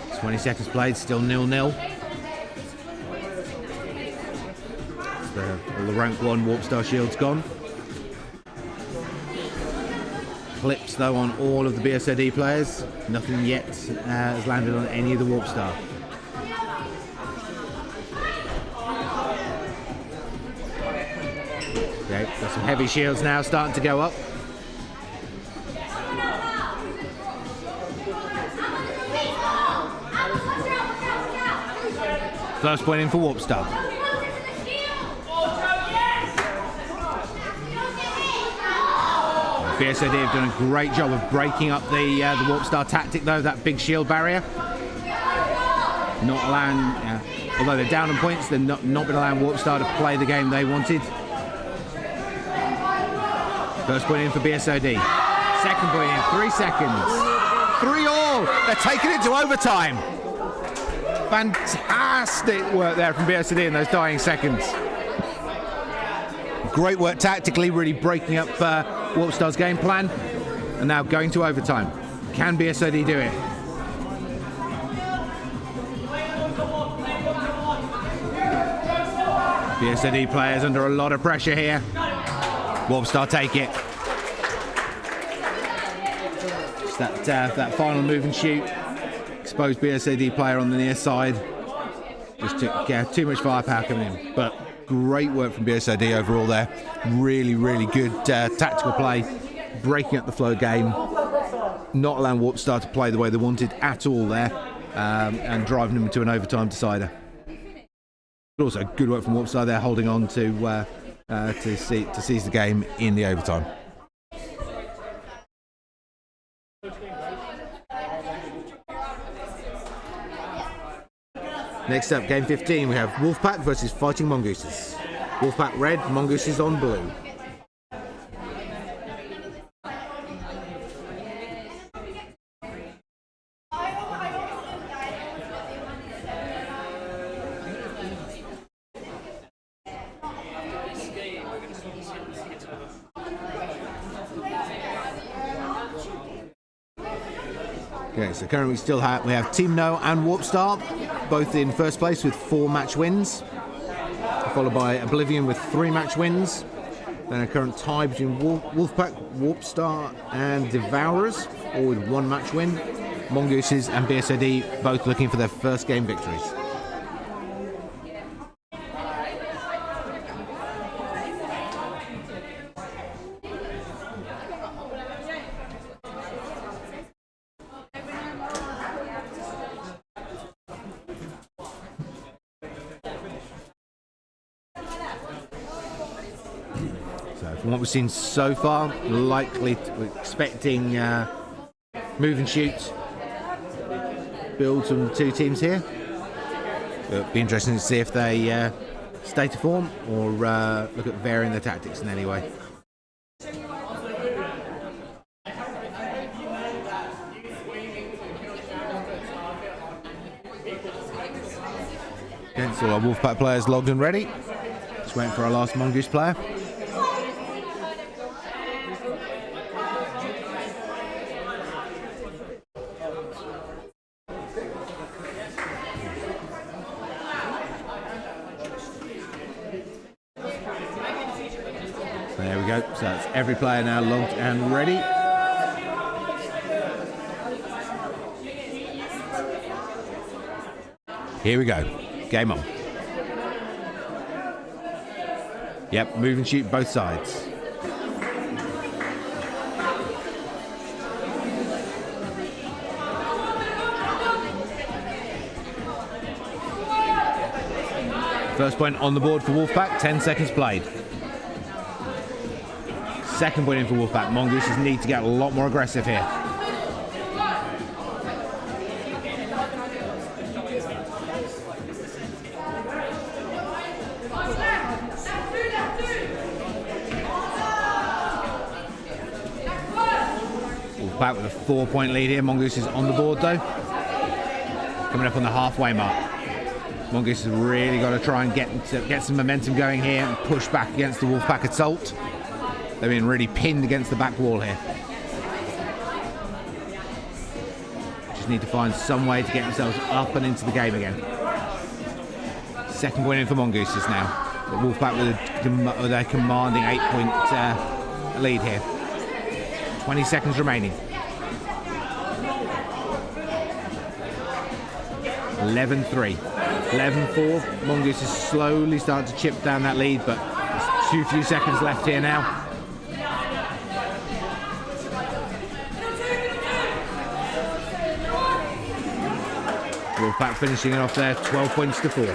Speaker 1: It's 20 seconds played, still 0-0. All the rank 1 Warp Star shields gone. Clips though on all of the BSOD players. Nothing yet has landed on any of the Warp Star. Okay, got some heavy shields now starting to go up. First point in for Warp Star. BSOD have done a great job of breaking up the Warp Star tactic though, that big shield barrier. Not allowing, although they're down on points, they're not been allowing Warp Star to play the game they wanted. First point in for BSOD. Second point in, 3 seconds. 3-all, they're taking it to overtime. Fantastic work there from BSOD in those dying seconds. Great work tactically, really breaking up Warp Star's game plan, and now going to overtime. Can BSOD do it? BSOD players under a lot of pressure here. Warp Star take it. Just that final move and shoot. Exposed BSOD player on the near side. Just took too much firepower coming in, but great work from BSOD overall there. Really, really good tactical play, breaking up the flow game, not allowing Warp Star to play the way they wanted at all there, and driving them into an overtime decider. But also good work from Warp Star there, holding on to seize the game in the overtime. Next up, game 15, we have Wolfpack versus Fighting Mongooses. Wolfpack red, Mongooses on blue. Okay, so currently we have Team No and Warp Star, both in first place with 4 match wins, followed by Oblivion with 3 match wins. Then a current tie between Wolfpack, Warp Star and Devourers, all with 1 match win. Mongooses and BSOD both looking for their first game victories. From what we've seen so far, we're expecting move and shoot builds from the 2 teams here. It'll be interesting to see if they stay to form or look at varying their tactics in any way. Okay, so our Wolfpack players logged and ready. Just waiting for our last Mongoose player. There we go, so that's every player now logged and ready. Here we go, game on. Yep, move and shoot both sides. First point on the board for Wolfpack, 10 seconds played. Second point in for Wolfpack. Mongooses need to get a lot more aggressive here. Wolfpack with a 4-point lead here. Mongooses on the board though. Coming up on the halfway mark. Mongoose has really got to try and get some momentum going here and push back against the Wolfpack assault. They've been really pinned against the back wall here. Just need to find some way to get themselves up and into the game again. Second point in for Mongooses now. But Wolfpack with a commanding 8-point lead here. 20 seconds remaining. 11-3. 11-4. Mongoose is slowly starting to chip down that lead, but there's too few seconds left here now. Wolfpack finishing it off there, 12 points to 4.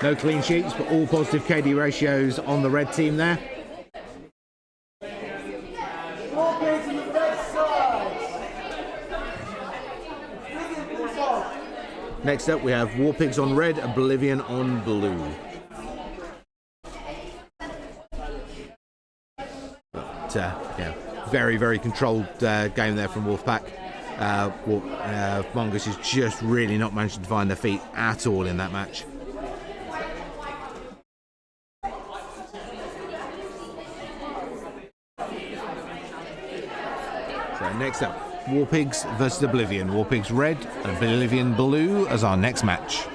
Speaker 1: No clean sheets, but all positive KD ratios on the red team there. Next up, we have Warpigs on red, Oblivion on blue. But, yeah, very, very controlled game there from Wolfpack. Mongoose is just really not managing to find their feet at all in that match. So next up, Warpigs versus Oblivion. Warpigs red, Oblivion blue as our next match.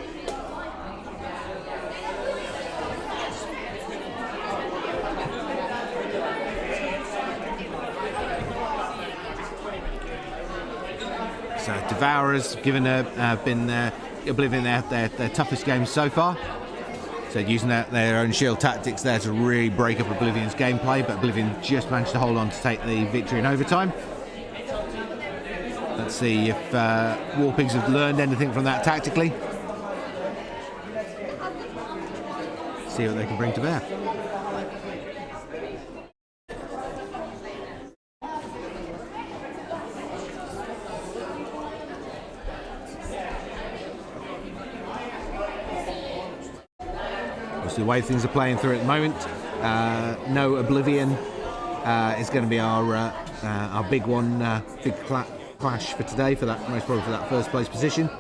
Speaker 1: So Devourers been Oblivion their toughest game so far. So using their own shield tactics there to really break up Oblivion's gameplay, but Oblivion just managed to hold on to take the victory in overtime. Let's see if Warpigs have learned anything from that tactically. See what they can bring to bear. The way things are playing through at the moment, no Oblivion is going to be our big one, big clash for today, for that, most probably for that first place position.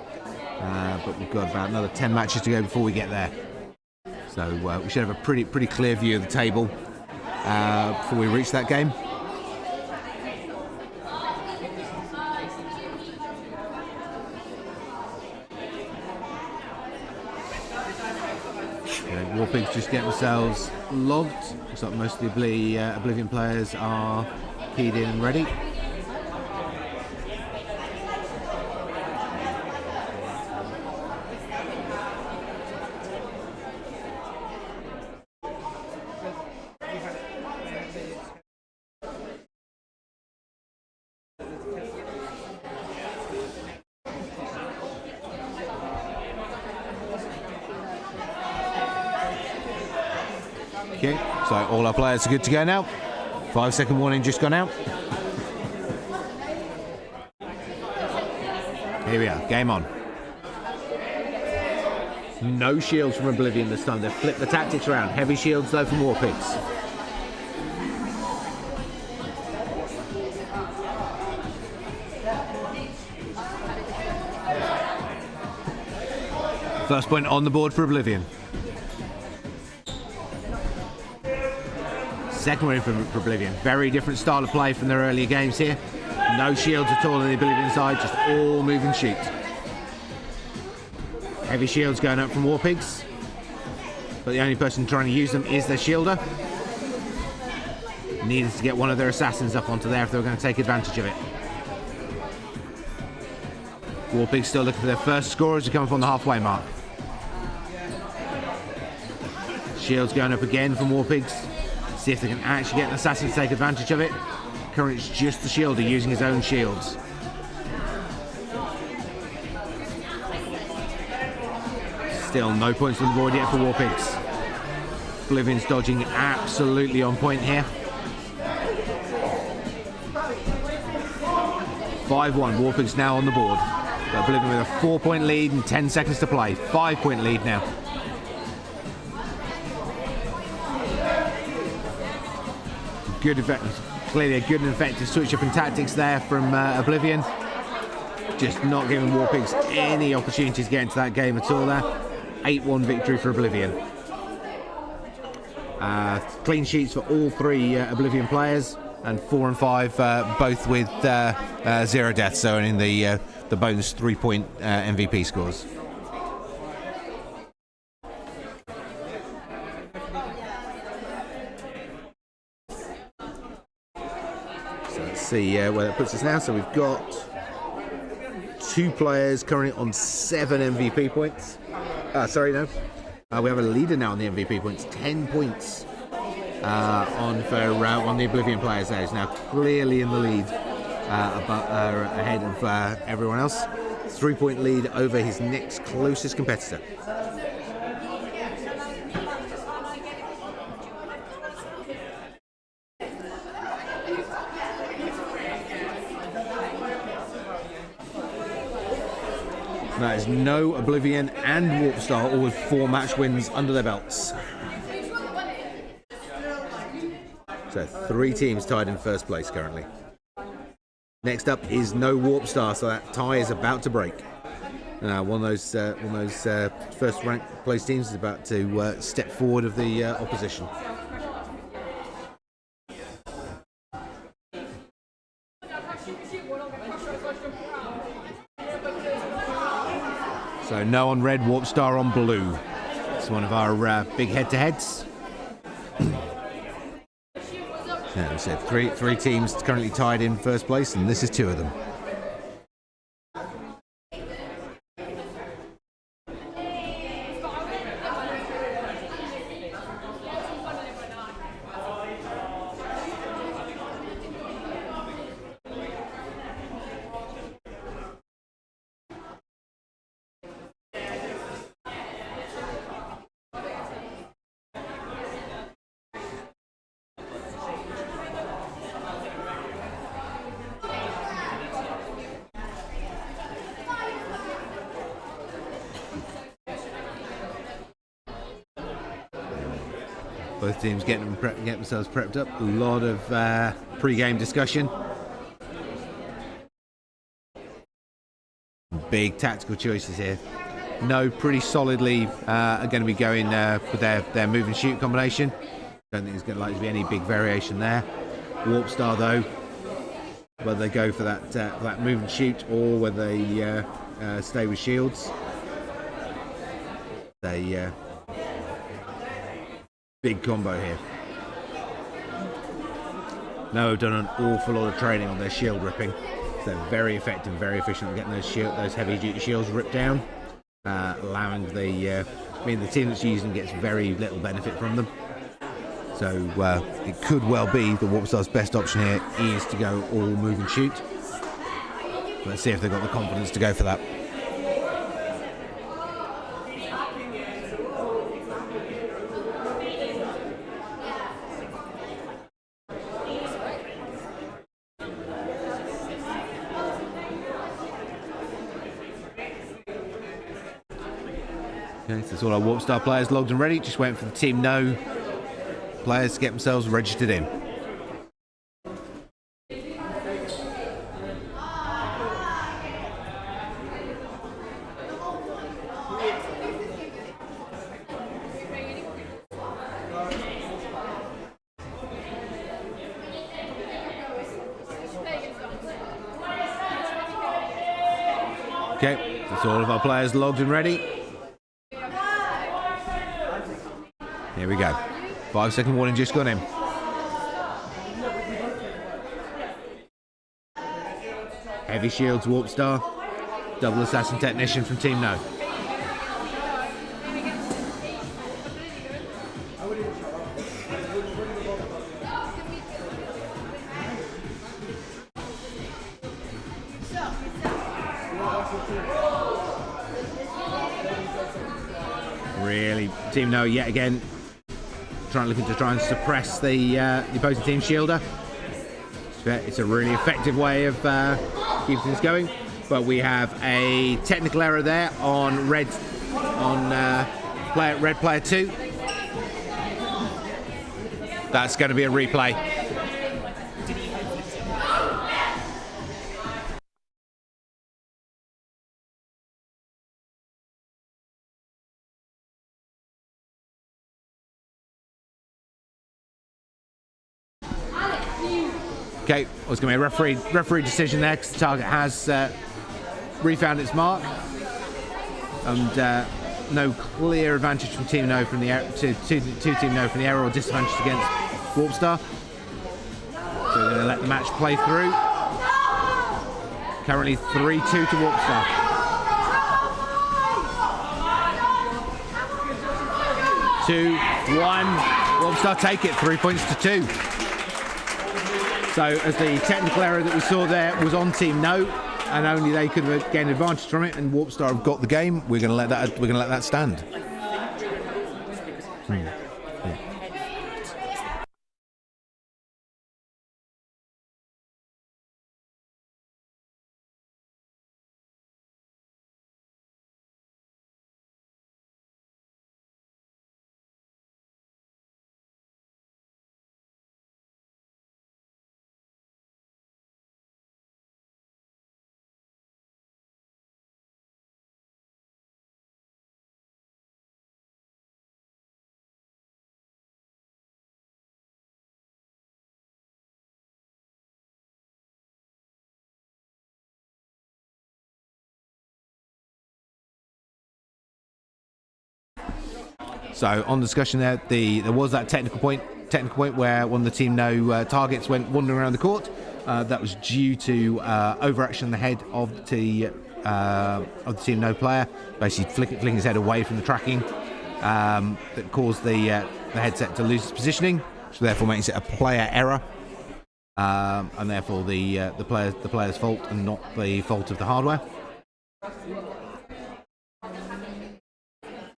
Speaker 1: But we've got about another 10 matches to go before we get there. So we should have a pretty clear view of the table before we reach that game. Warpigs just get themselves logged. Looks like most of the Oblivion players are keyed in and ready. Okay, so all our players are good to go now. 5-second warning just gone out. Here we are, game on. No shields from Oblivion this time. They've flipped the tactics around. Heavy shields though from Warpigs. First point on the board for Oblivion. Second win for Oblivion. Very different style of play from their earlier games here. No shields at all on the Oblivion side, just all move and shoot. Heavy shields going up from Warpigs, but the only person trying to use them is their shielder. Needed to get one of their assassins up onto there if they were going to take advantage of it. Warpigs still looking for their first score as we come up on the halfway mark. Shields going up again from Warpigs. See if they can actually get an assassin to take advantage of it. Currently it's just the shielder using his own shields. Still no points on the board yet for Warpigs. Oblivion's dodging absolutely on point here. 5-1, Warpigs now on the board. Oblivion with a 4-point lead and 10 seconds to play. 5-point lead now. Good effect, clearly a good and effective switch up in tactics there from Oblivion. Just not giving War Pigs any opportunity to get into that game at all there. 8-1 victory for Oblivion. Clean sheets for all 3 Oblivion players, and 4 and 5 both with 0 deaths, so earning the bonus 3-point MVP scores. So let's see where that puts us now. So we've got 2 players currently on 7 MVP points. We have a leader now on the MVP points, 10 points on the Oblivion players there. He's now clearly in the lead, ahead of everyone else. 3-point lead over his next closest competitor. That is no Oblivion and Warpstar, all with 4 match wins under their belts. So 3 teams tied in first place currently. Next up is no Warpstar, so that tie is about to break. One of those first ranked place teams is about to step forward of the opposition. So no on red, Warpstar on blue. It's one of our big head-to-heads. Yeah, we said three teams currently tied in first place, and this is 2 of them. Both teams getting themselves prepped up. A lot of pre-game discussion. Big tactical choices here. No, pretty solidly are going to be going with their move and shoot combination. Don't think there's going to likely be any big variation there. Warpstar though, whether they go for that move and shoot or whether they stay with shields. They big combo here. No, done an awful lot of training on their shield ripping. So very effective, very efficient at getting those heavy duty shields ripped down, allowing the team that's using them gets very little benefit from them. So it could well be the Warpstar's best option here is to go all move and shoot. Let's see if they've got the confidence to go for that. Okay, so that's all our Warpstar players logged and ready. Just waiting for the Team No players to get themselves registered in. Okay, that's all of our players logged and ready. Here we go. 5-second warning just gone in. Heavy shields, Warpstar. Double assassin technician from Team No. Really, Team No yet again looking to try and suppress the opposing team's shielder. It's a really effective way of keeping things going, but we have a technical error there on red player 2. That's going to be a replay. Okay, it was going to be a referee decision there because the target has refound its mark, and no clear advantage from Team No from the to Team No from the error, or disadvantage against Warpstar. So we're going to let the match play through. Currently 3-2 to Warpstar. 2-1. Warpstar take it, 3 points to 2. So as the technical error that we saw there was on Team No, and only they could have gained advantage from it, and Warpstar have got the game, we're going to let that stand. So on the discussion there, there was that technical point where one of the Team No targets went wandering around the court. That was due to overaction on the head of the Team No player, basically flicking his head away from the tracking, that caused the headset to lose its positioning, so therefore makes it a player error, and therefore the player's fault and not the fault of the hardware.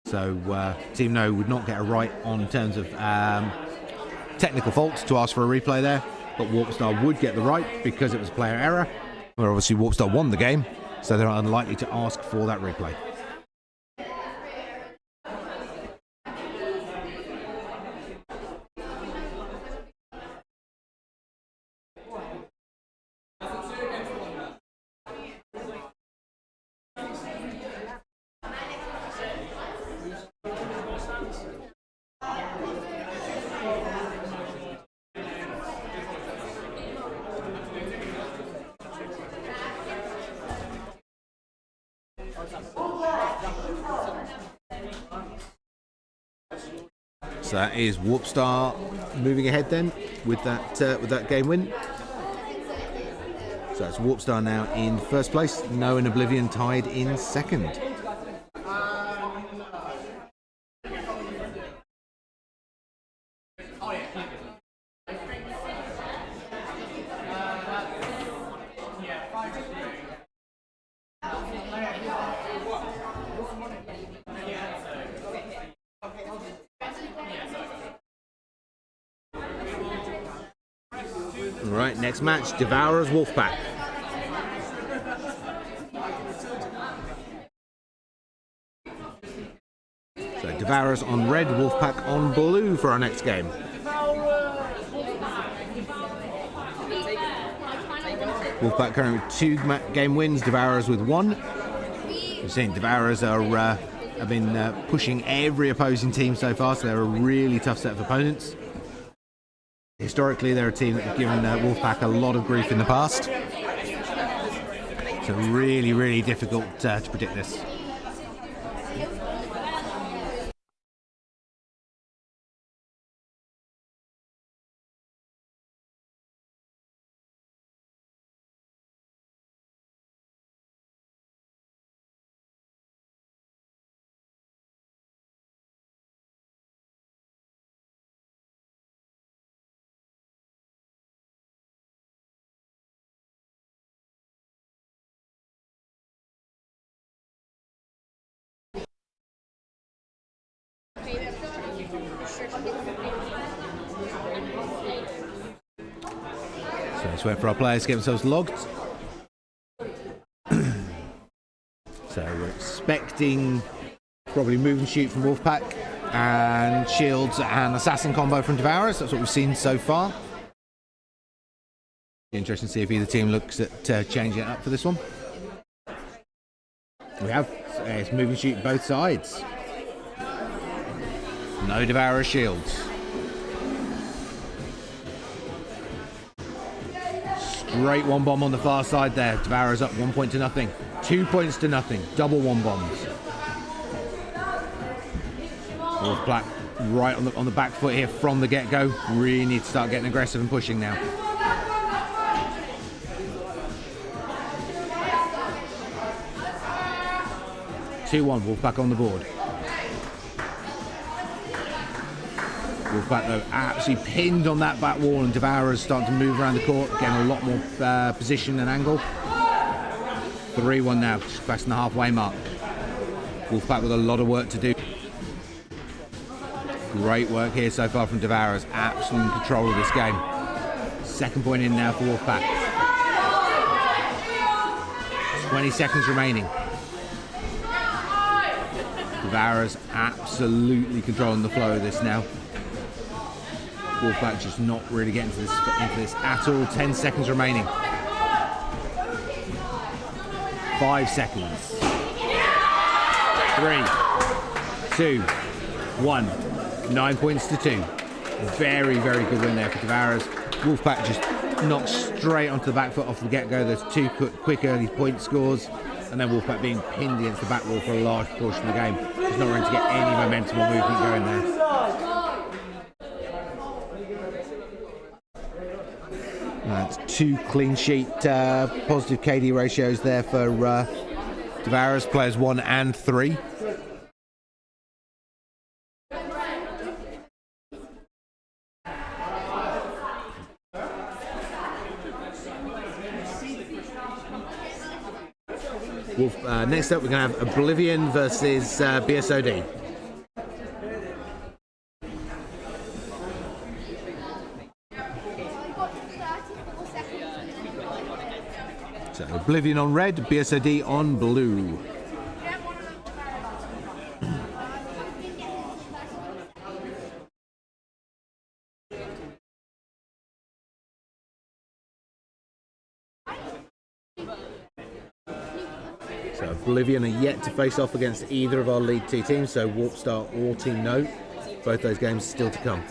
Speaker 1: So Team No would not get a right on terms of technical faults to ask for a replay there, but Warpstar would get the right because it was a player error, where obviously Warpstar won the game, so they're unlikely to ask for that replay. So that is Warpstar moving ahead then with that game win. So it's Warpstar now in first place. No and Oblivion tied in second. Right, next match, Devourer's Wolfpack. So Devourers on red, Wolfpack on blue for our next game. Wolfpack currently with 2 game wins, Devourers with 1. We've seen Devourers have been pushing every opposing team so far, so they're a really tough set of opponents. Historically, they're a team that have given Wolfpack a lot of grief in the past. So really, really difficult to predict this. So let's wait for our players to get themselves logged. So we're expecting probably move and shoot from Wolfpack and shields and assassin combo from Devourers. That's what we've seen so far. Interesting to see if either team looks at changing it up for this one. We have it's move and shoot both sides. No Devourer shields. Great one bomb on the far side there. Devouras up 1 point to nothing. 2 points to nothing. Double one bombs. Wolf Black right on the back foot here from the get-go. Really need to start getting aggressive and pushing now. Wolfpack on the board. Wolfpack though absolutely pinned on that back wall, and Devouras starting to move around the court, getting a lot more position and angle. 3-1 now, just passing the halfway mark. Wolfpack with a lot of work to do. Great work here so far from Devouras, absolute control of this game. Second point in now for Wolfpack. 20 seconds remaining. Devouras absolutely controlling the flow of this now. Wolfpack just not really getting into this at all. 10 seconds remaining. 5 seconds. 3, 2, 1. 9 points to 2. Very, very good win there for Devouras. Wolfpack just knocked straight onto the back foot off the get-go. There's 2 quick early point scores, and then Wolfpack being pinned against the back wall for a large portion of the game. Just not going to get any momentum or movement going there. That's 2 clean sheet positive KD ratios there for Devouras, players 1 and 3. Next up, we're going to have Oblivion versus BSOD. So Oblivion on red, BSOD on blue. So Oblivion are yet to face off against either of our lead 2 teams, so Warp Star or Team No. Both those games still to come.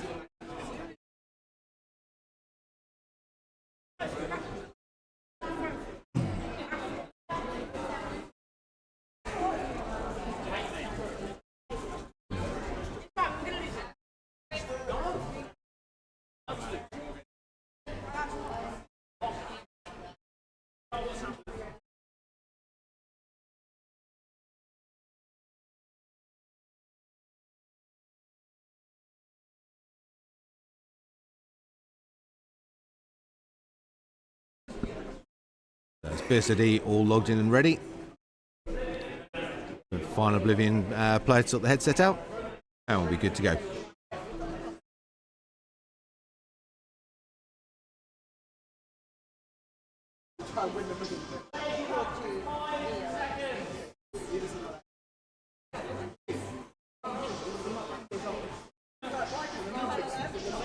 Speaker 1: That's BSOD all logged in and ready. The final Oblivion player to sort the headset out, and we'll be good to go.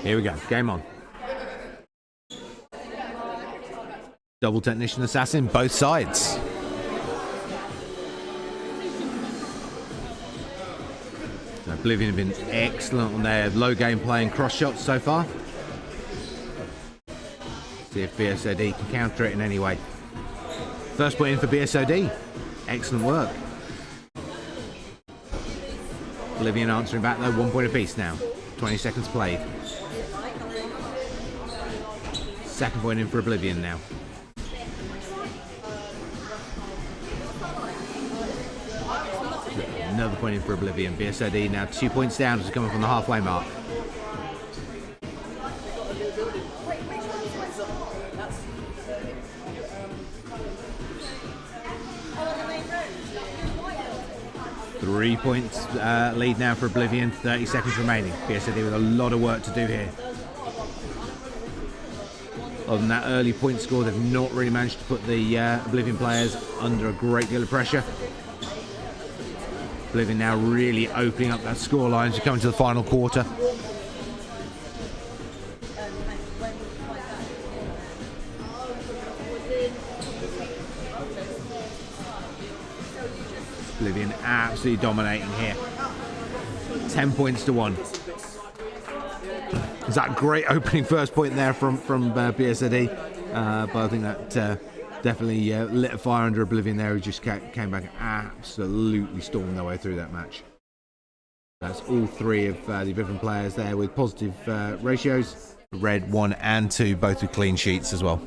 Speaker 1: Here we go, game on. Double Technician Assassin, both sides. So Oblivion have been excellent on their low game play and cross shots so far. See if BSOD can counter it in any way. First point in for BSOD. Excellent work. Oblivion answering back though, 1 point apiece now. 20 seconds played. Second point in for Oblivion now. Another point in for Oblivion. BSOD now 2 points down as coming from the halfway mark. Three points lead now for Oblivion. 30 seconds remaining. BSOD with a lot of work to do here. Other than that early point score, they've not really managed to put the Oblivion players under a great deal of pressure. Oblivion now really opening up that scoreline as we come into the final quarter. Oblivion absolutely dominating here. 10 points to 1. Is that great opening first point there from BSOD? but I think that definitely lit a fire under Oblivion there, who just came back and absolutely stormed their way through that match. That's all three of the Oblivion players there with positive ratios. Red 1 and 2, both with clean sheets as well.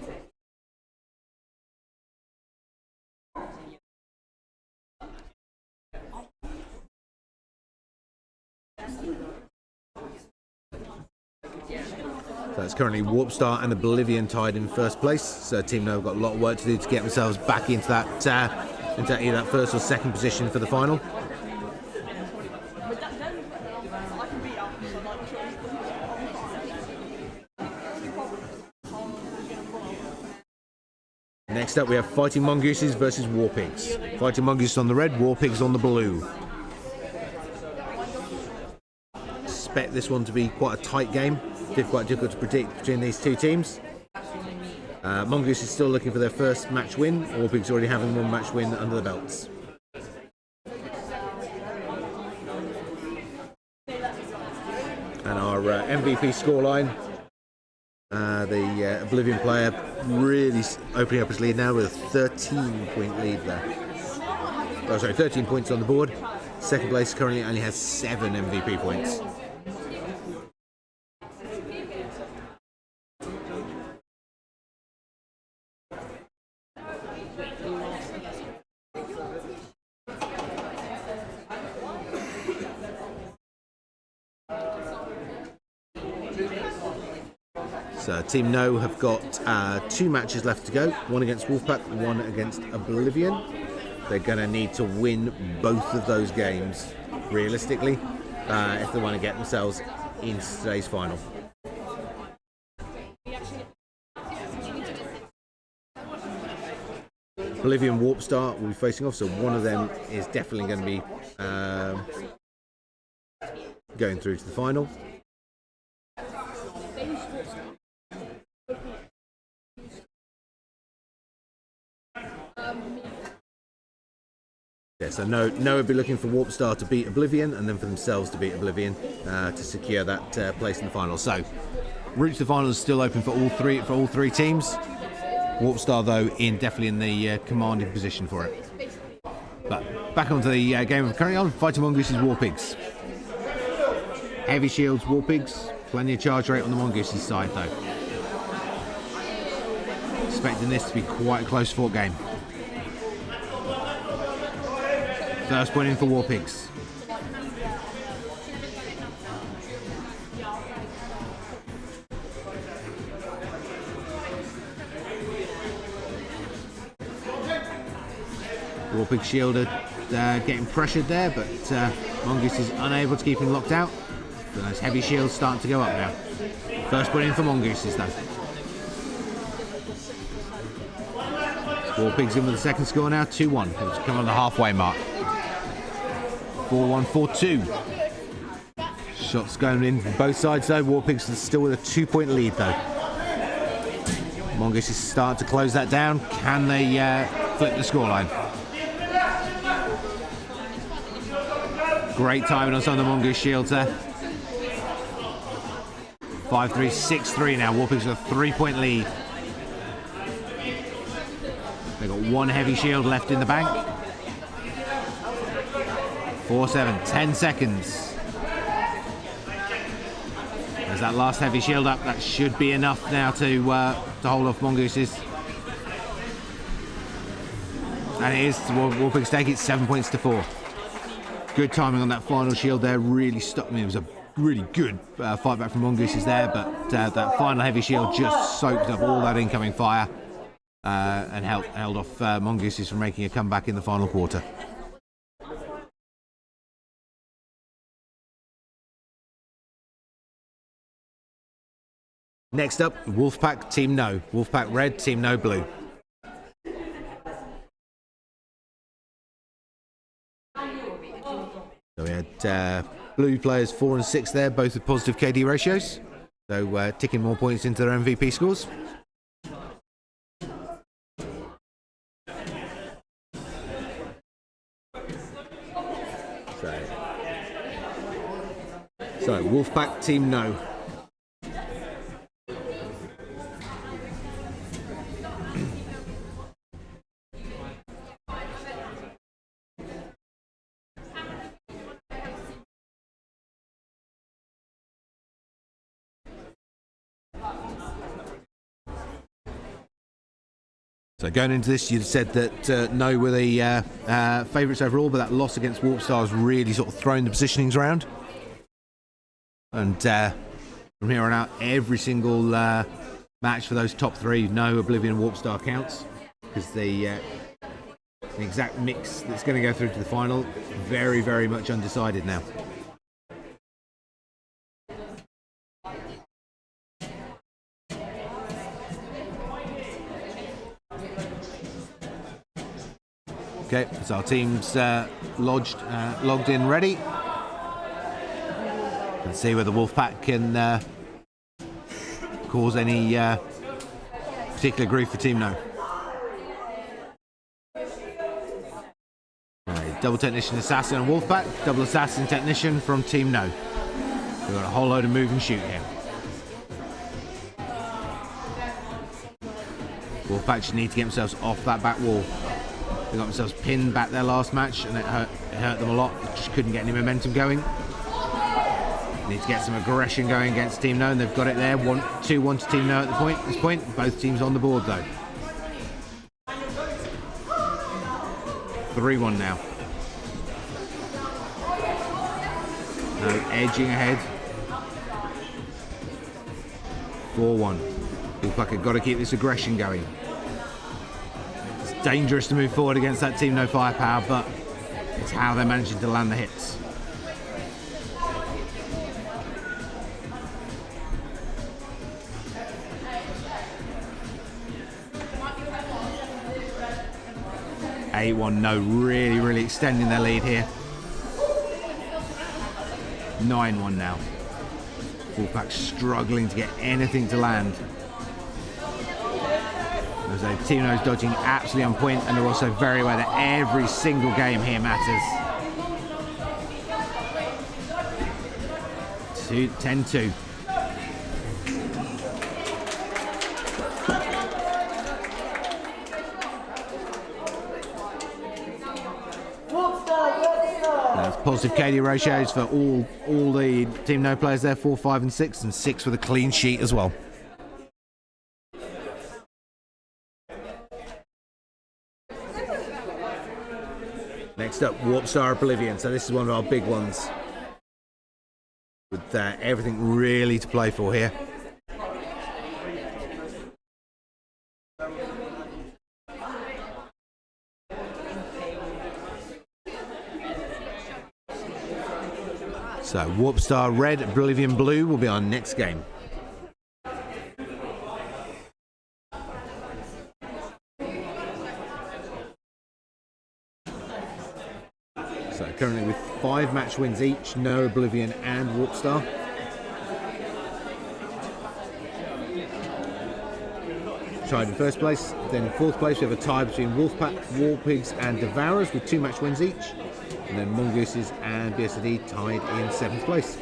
Speaker 1: So it's currently Warpstar and Oblivion tied in first place. So Team No have got a lot of work to do to get themselves back into that into either that first or second position for the final. Next up we have Fighting Mongooses versus Warpigs. Fighting Mongooses on the red, Warpigs on the blue. Expect this one to be quite a tight game. Quite difficult to predict between these two teams. Mongoose is still looking for their first match win. Warpigs already having one match win under the belts. And our MVP scoreline. The Oblivion player really opening up his lead now with a 13-point lead there. Oh, sorry, 13 points on the board. Second place currently only has 7 MVP points. So Team No have got 2 matches left to go, one against Wolfpack, one against Oblivion. They're going to need to win both of those games, realistically, if they want to get themselves into today's final. Oblivion Warpstar will be facing off, so one of them is definitely going to be going through to the final. Yeah, so No would be looking for Warpstar to beat Oblivion, and then for themselves to beat Oblivion to secure that place in the final. So, route to the final is still open for all three teams. Warpstar, though, definitely in the commanding position for it. But back onto the game of currently on. Fighting Mongooses, Warpigs. Heavy shields, Warpigs. Plenty of charge rate on the Mongooses side, though. Expecting this to be quite a close fought game. First point in for Warpigs. Warpig shielded, getting pressured there, but Mongoose is unable to keep him locked out. So those heavy shields starting to go up now. First point in for Mongooses though. Warpigs in with the second score now, 2-1. It's come on the halfway mark. 4-1, 4-2. Shots going in from both sides though. Warpigs still with a 2-point lead though. Mongoose is starting to close that down. Can they flip the scoreline? Great timing on some of the Mongoose shields there. 5-3, 6-3 now. Warpigs with a 3-point lead. They've got one heavy shield left in the bank. 4-7, 10 seconds. There's that last heavy shield up. That should be enough now to hold off Mongooses. And it is. Warpigs take it 7 points to 4. Good timing on that final shield there. Really stuck me. It was a really good fight back from Mongooses there, but that final heavy shield just soaked up all that incoming fire and held off Mongooses from making a comeback in the final quarter. Next up, Wolfpack, Team No. Wolfpack red, Team No blue. So we had blue players 4 and 6 there, both with positive KD ratios. So ticking more points into their MVP scores. So Wolfpack, Team No. So going into this, you'd said that No were the favourites overall, but that loss against Warp Star has really sort of thrown the positionings around. And from here on out, every single match for those top three, No, Oblivion, Warp Star counts, because the exact mix that's going to go through to the final, very, very much undecided now. Okay, so our team's logged in ready. And see whether Wolfpack can cause any particular grief for Team No. Right, double Technician Assassin and Wolfpack, double Assassin Technician from Team No. We've got a whole load of move and shoot here. Wolfpack just need to get themselves off that back wall. They got themselves pinned back their last match and it hurt them a lot. They just couldn't get any momentum going. Need to get some aggression going against Team No, and they've got it there. 2-1 to Team No at this point. Both teams on the board though. 3-1 now. No, edging ahead. 4-1. Wolfpack have got to keep this aggression going. Dangerous to move forward against that Team No firepower, but it's how they're managing to land the hits. A1 No really extending their lead here. 9-1 now. Wolfpack struggling to get anything to land. So Team No's dodging absolutely on point, and they're also very aware that every single game here matters. 10-2. That's positive KD ratios for all the Team No players there, 4, 5 and 6, and 6 with a clean sheet as well. Next up, Warp Star Oblivion. So this is one of our big ones, with everything really to play for here. So Warp Star Red, Oblivion Blue will be our next game. Currently with 5 match wins each, No, Oblivion and Warp Star. Tied in first place. Then in fourth place we have a tie between Wolfpack, Warpigs and Devourers with 2 match wins each. And then Mongooses and BSD tied in 7th place.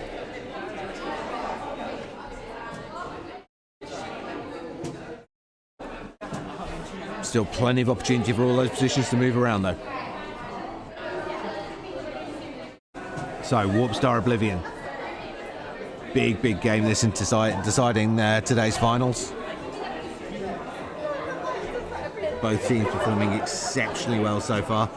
Speaker 1: Still plenty of opportunity for all those positions to move around though. So, Warp Star Oblivion. Big game this in deciding today's finals. Both teams performing exceptionally well so far.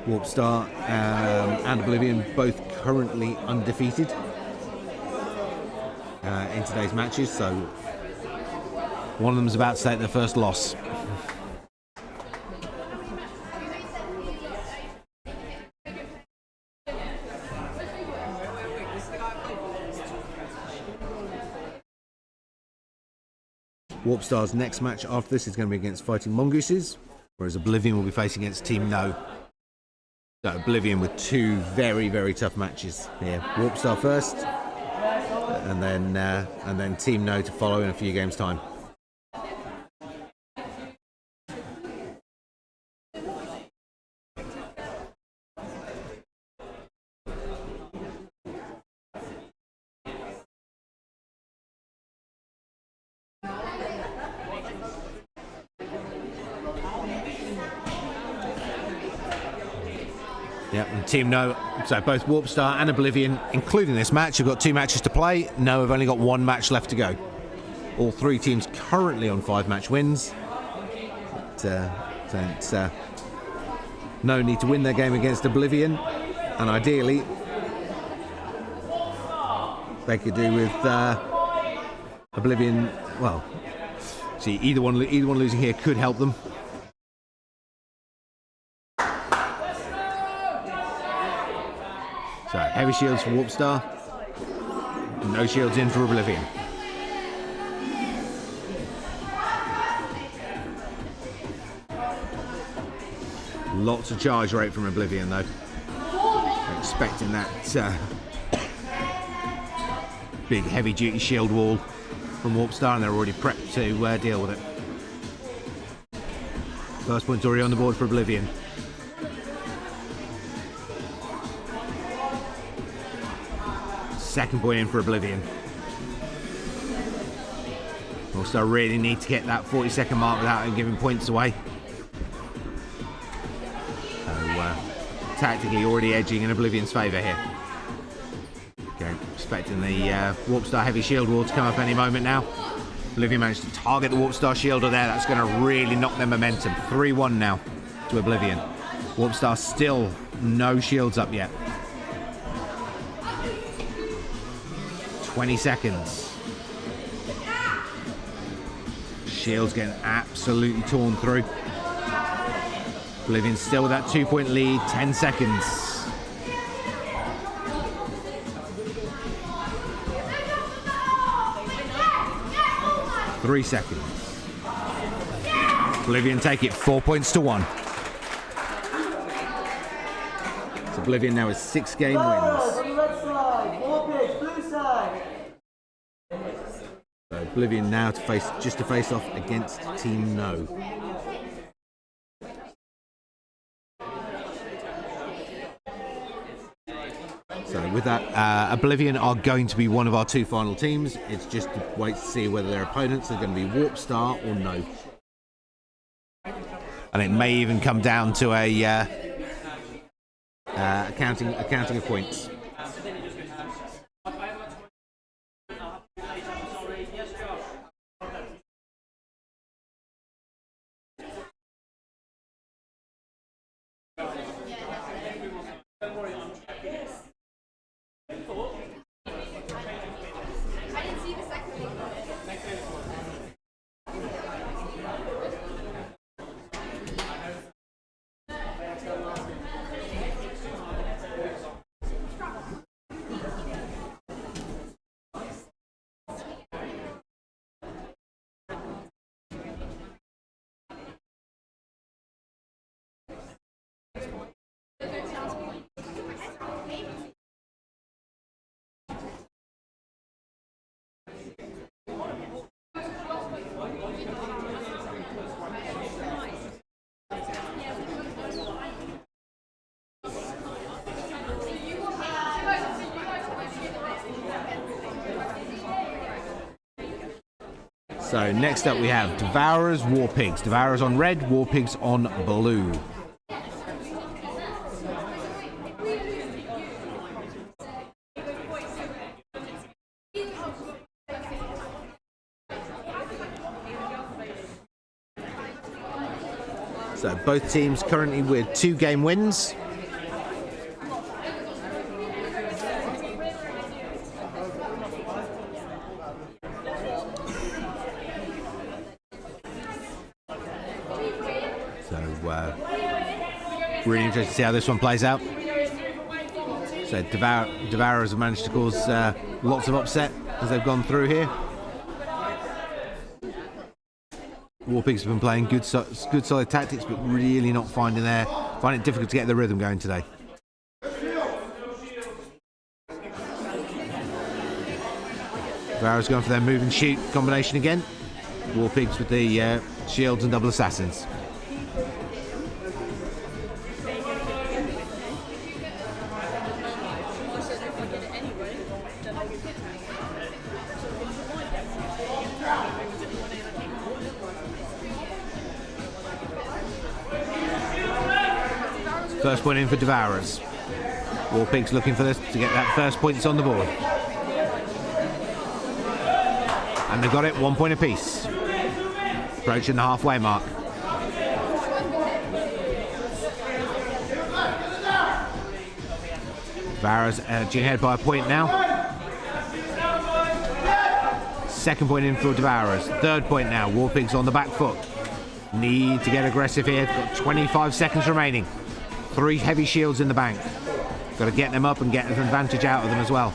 Speaker 1: Warp Star and Oblivion both currently undefeated in today's matches, so one of them is about to take their first loss. Warp Star's next match after this is going to be against Fighting Mongooses, whereas Oblivion will be facing against Team No. So Oblivion with 2 very tough matches here. Warp Star first, and then Team No to follow in a few games' time. Yep, and Team No, so both Warp Star and Oblivion, including this match, have got 2 matches to play. No have only got 1 match left to go. All 3 teams currently on 5-match wins. So it's, No need to win their game against Oblivion, and ideally they could do with Oblivion. Well, see, either one losing here could help them. So heavy shields for Warp Star, no shields in for Oblivion. Lots of charge rate from Oblivion though. I'm expecting that big heavy duty shield wall from Warp Star, and they're already prepped to deal with it. First point's already on the board for Oblivion. Second point in for Oblivion. Also really need to get that 40-second mark without him giving points away. So tactically already edging in Oblivion's favour here. Okay, expecting the Warp Star heavy shield wall to come up any moment now. Oblivion managed to target the Warp Star shielder there. That's going to really knock their momentum. 3-1 now to Oblivion. Warp Star still no shields up yet. 20 seconds. Shield's getting absolutely torn through. Oblivion still with that 2-point lead. 10 seconds. Three seconds. Oblivion take it 4 points to 1. So Oblivion now has 6 game wins. So Oblivion now to face off against Team No. So with that, Oblivion are going to be one of our 2 final teams. It's just to wait to see whether their opponents are going to be Warp Star or No. And it may even come down to a counting of points. So next up we have Devourers, War Pigs. Devourers on red, War Pigs on blue. So both teams currently with 2 game wins. Really interested to see how this one plays out. So Devourers have managed to cause lots of upset as they've gone through here. Warpigs have been playing good solid tactics, but really not finding it difficult to get the rhythm going today. Devourers going for their move and shoot combination again. Warpigs with the shields and double assassins. First point in for Devourers. War Pigs looking for this to get that first points on the board. And they've got it, 1 point apiece. Approaching the halfway mark. Devourers edging ahead by a point now. Second point in for Devourers. Third point now. War Pigs on the back foot. Need to get aggressive here. Got 25 seconds remaining. 3 heavy shields in the bank. Got to get them up and get an advantage out of them as well.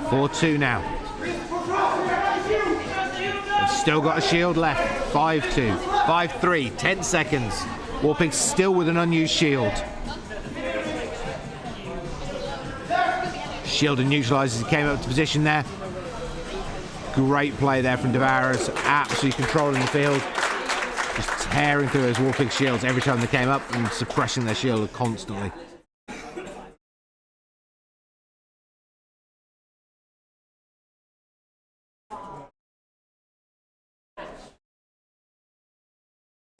Speaker 1: 4-2 now. They've still got a shield left. 5-2. 5-3. 10 seconds. War Pigs still with an unused shield. Shielded neutralizes. He came up to position there. Great play there from Devourers. Absolutely controlling the field. Just tearing through those War Pig shields every time they came up and suppressing their shield constantly.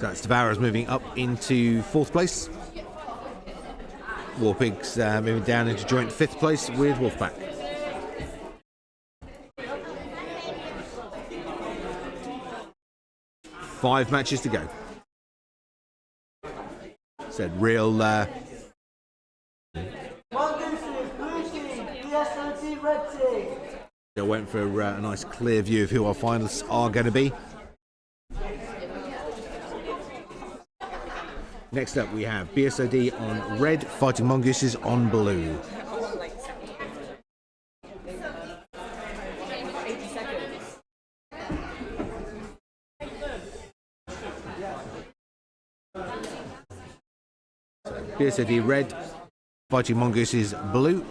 Speaker 1: So that's Devourers moving up into 4th place. War Pigs moving down into joint 5th place with Wolfpack. Five matches to go. Said real.
Speaker 2: Mongooses, blue team, BSOD, red team.
Speaker 1: They went for a nice clear view of who our finalists are going to be. Next up, we have BSOD on red, fighting Mongooses on blue. BSOD red, fighting Mongooses blue.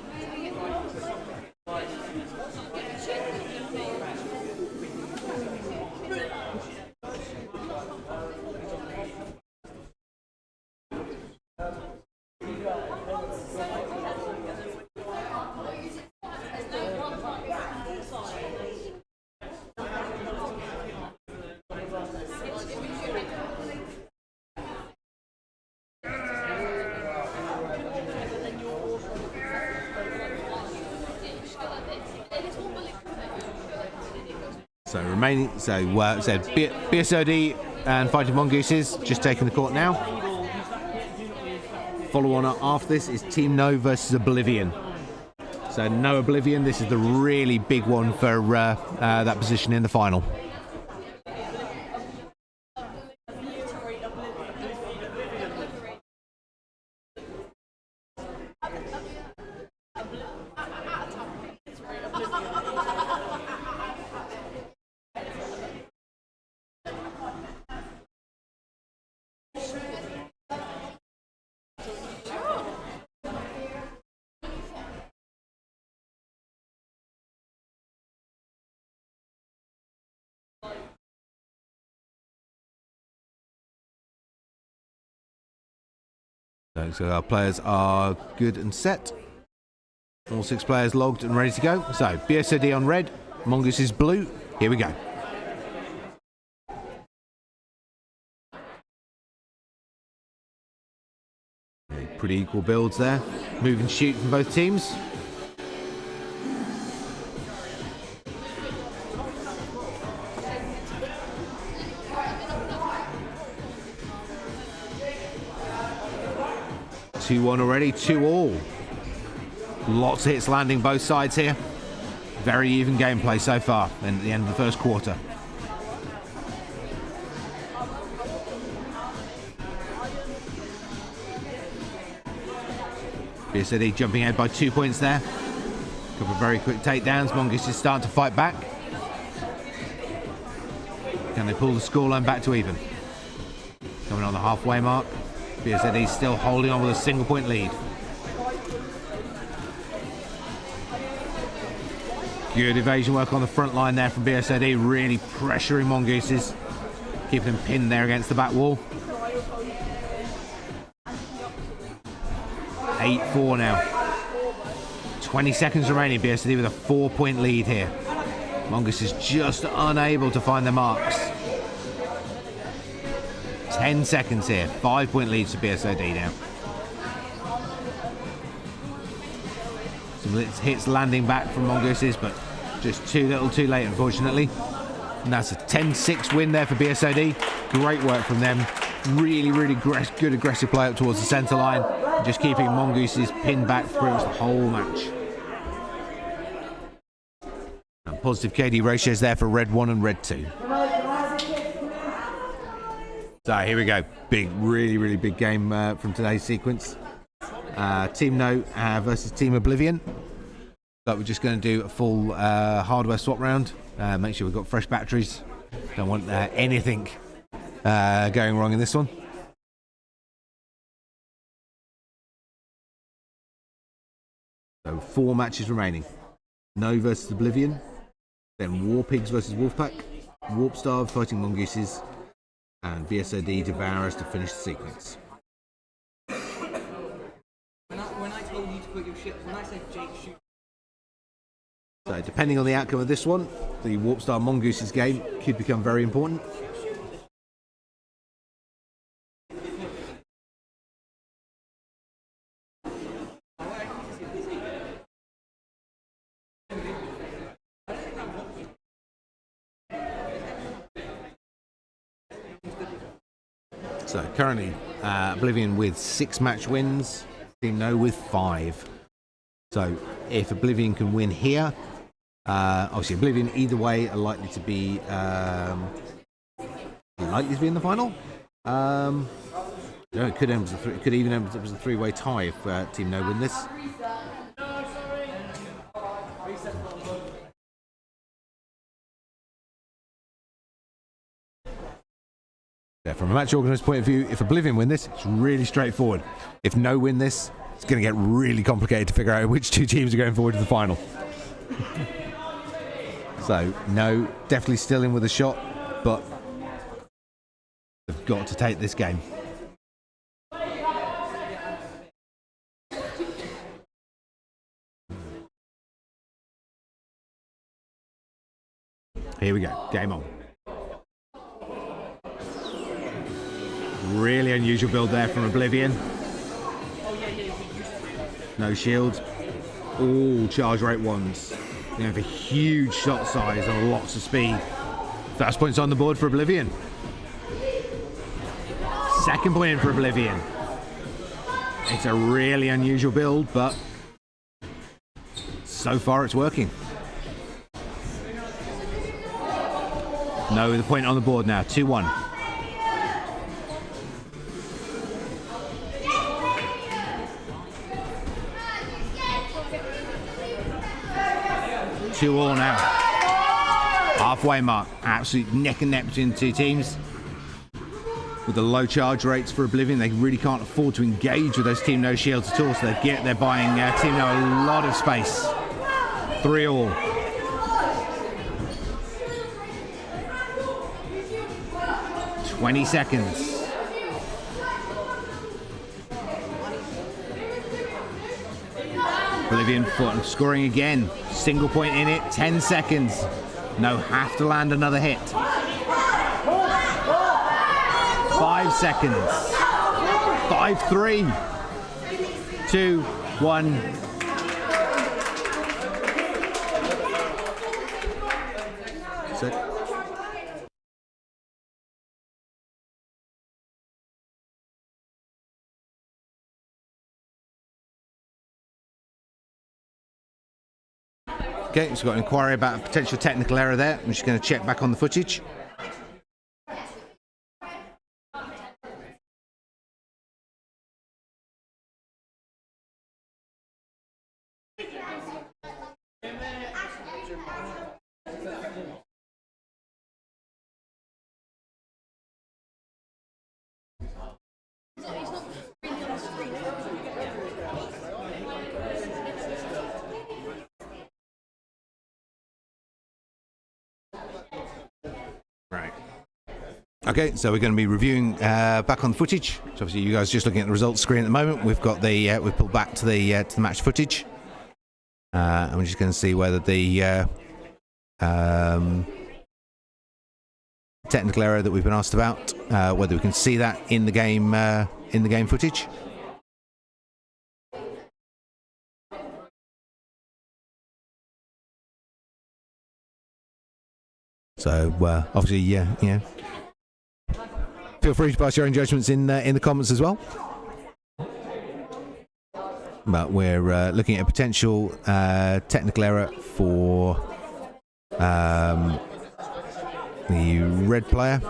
Speaker 1: So remaining, said BSOD and Fighting Mongooses just taking the court now. Follow on after this is Team No versus Oblivion. So No Oblivion, this is the really big one for that position in the final. So our players are good and set. All 6 players logged and ready to go. So BSOD on red, Mongooses blue. Here we go. Pretty equal builds there. Move and shoot from both teams. Two-one already, 2-all. Lots of hits landing both sides here. Very even gameplay so far in the end of the first quarter. BSOD jumping ahead by 2 points there. Couple of very quick takedowns. Mongooses starting to fight back. Can they pull the scoreline back to even? Coming on the halfway mark. BSOD still holding on with a single point lead. Good evasion work on the front line there from BSOD, really pressuring Mongooses, keeping them pinned there against the back wall. 8-4 now. 20 seconds remaining, BSOD with a 4-point lead here. Mongooses just unable to find their marks. 10 seconds here. 5-point leads to BSOD now. Some hits landing back from Mongooses, but just too little too late, unfortunately. And that's a 10-6 win there for BSOD. Great work from them. Really, really good aggressive play up towards the centre line. Just keeping Mongooses pinned back for pretty much the whole match. And positive KD ratios there for Red 1 and Red 2. So here we go. Big, really, really big game from today's sequence. Team No versus Team Oblivion. So we're just going to do a full hardware swap round. Make sure we've got fresh batteries. Don't want anything going wrong in this one. So 4 matches remaining. No versus Oblivion. Then War Pigs versus Wolfpack. Warp Star fighting Mongooses. And BSOD Devourers to finish the sequence.
Speaker 3: When I told you to put your ship, when I said Jake shoot.
Speaker 1: So depending on the outcome of this one, the Warp Star Mongooses game could become very important. So currently Oblivion with 6 match wins, Team No with 5. So if Oblivion can win here, obviously Oblivion either way are likely to be in the final. It could end as it could even end as a 3-way tie if Team No win this. Yeah, from a match organiser's point of view, if Oblivion win this, it's really straightforward. If No win this, it's going to get really complicated to figure out which 2 teams are going forward to the final. So, No, definitely still in with a shot, but they've got to take this game. Here we go, game on. Really unusual build there from Oblivion. No shields. All charge rate 1s. They have a huge shot size and lots of speed. First point's on the board for Oblivion. Second point in for Oblivion. It's a really unusual build, but so far it's working. No, the point on the board now, 2-1. Two all now. Halfway mark. Absolute neck and neck between the 2 teams. With the low charge rates for Oblivion, they really can't afford to engage with those Team No shields at all, so they're buying Team No a lot of space. 3 all. "20 seconds. Oblivion scoring again. Single point in it. 10 seconds. No, have to land another hit. 5 seconds. 5, 3, 2, 1. So, okay, so we've got an inquiry about a potential technical error there. I'm just going to check back on the footage. Right. Okay, so we're going to be reviewing back on the footage. So obviously, you guys are just looking at the results screen at the moment. We've got the we've pulled back to the match footage, and we're just going to see whether the technical error that we've been asked about, whether we can see that in the game footage. So obviously, yeah. Feel free to pass your own judgments in the comments as well. But we're looking at a potential technical error for the red player.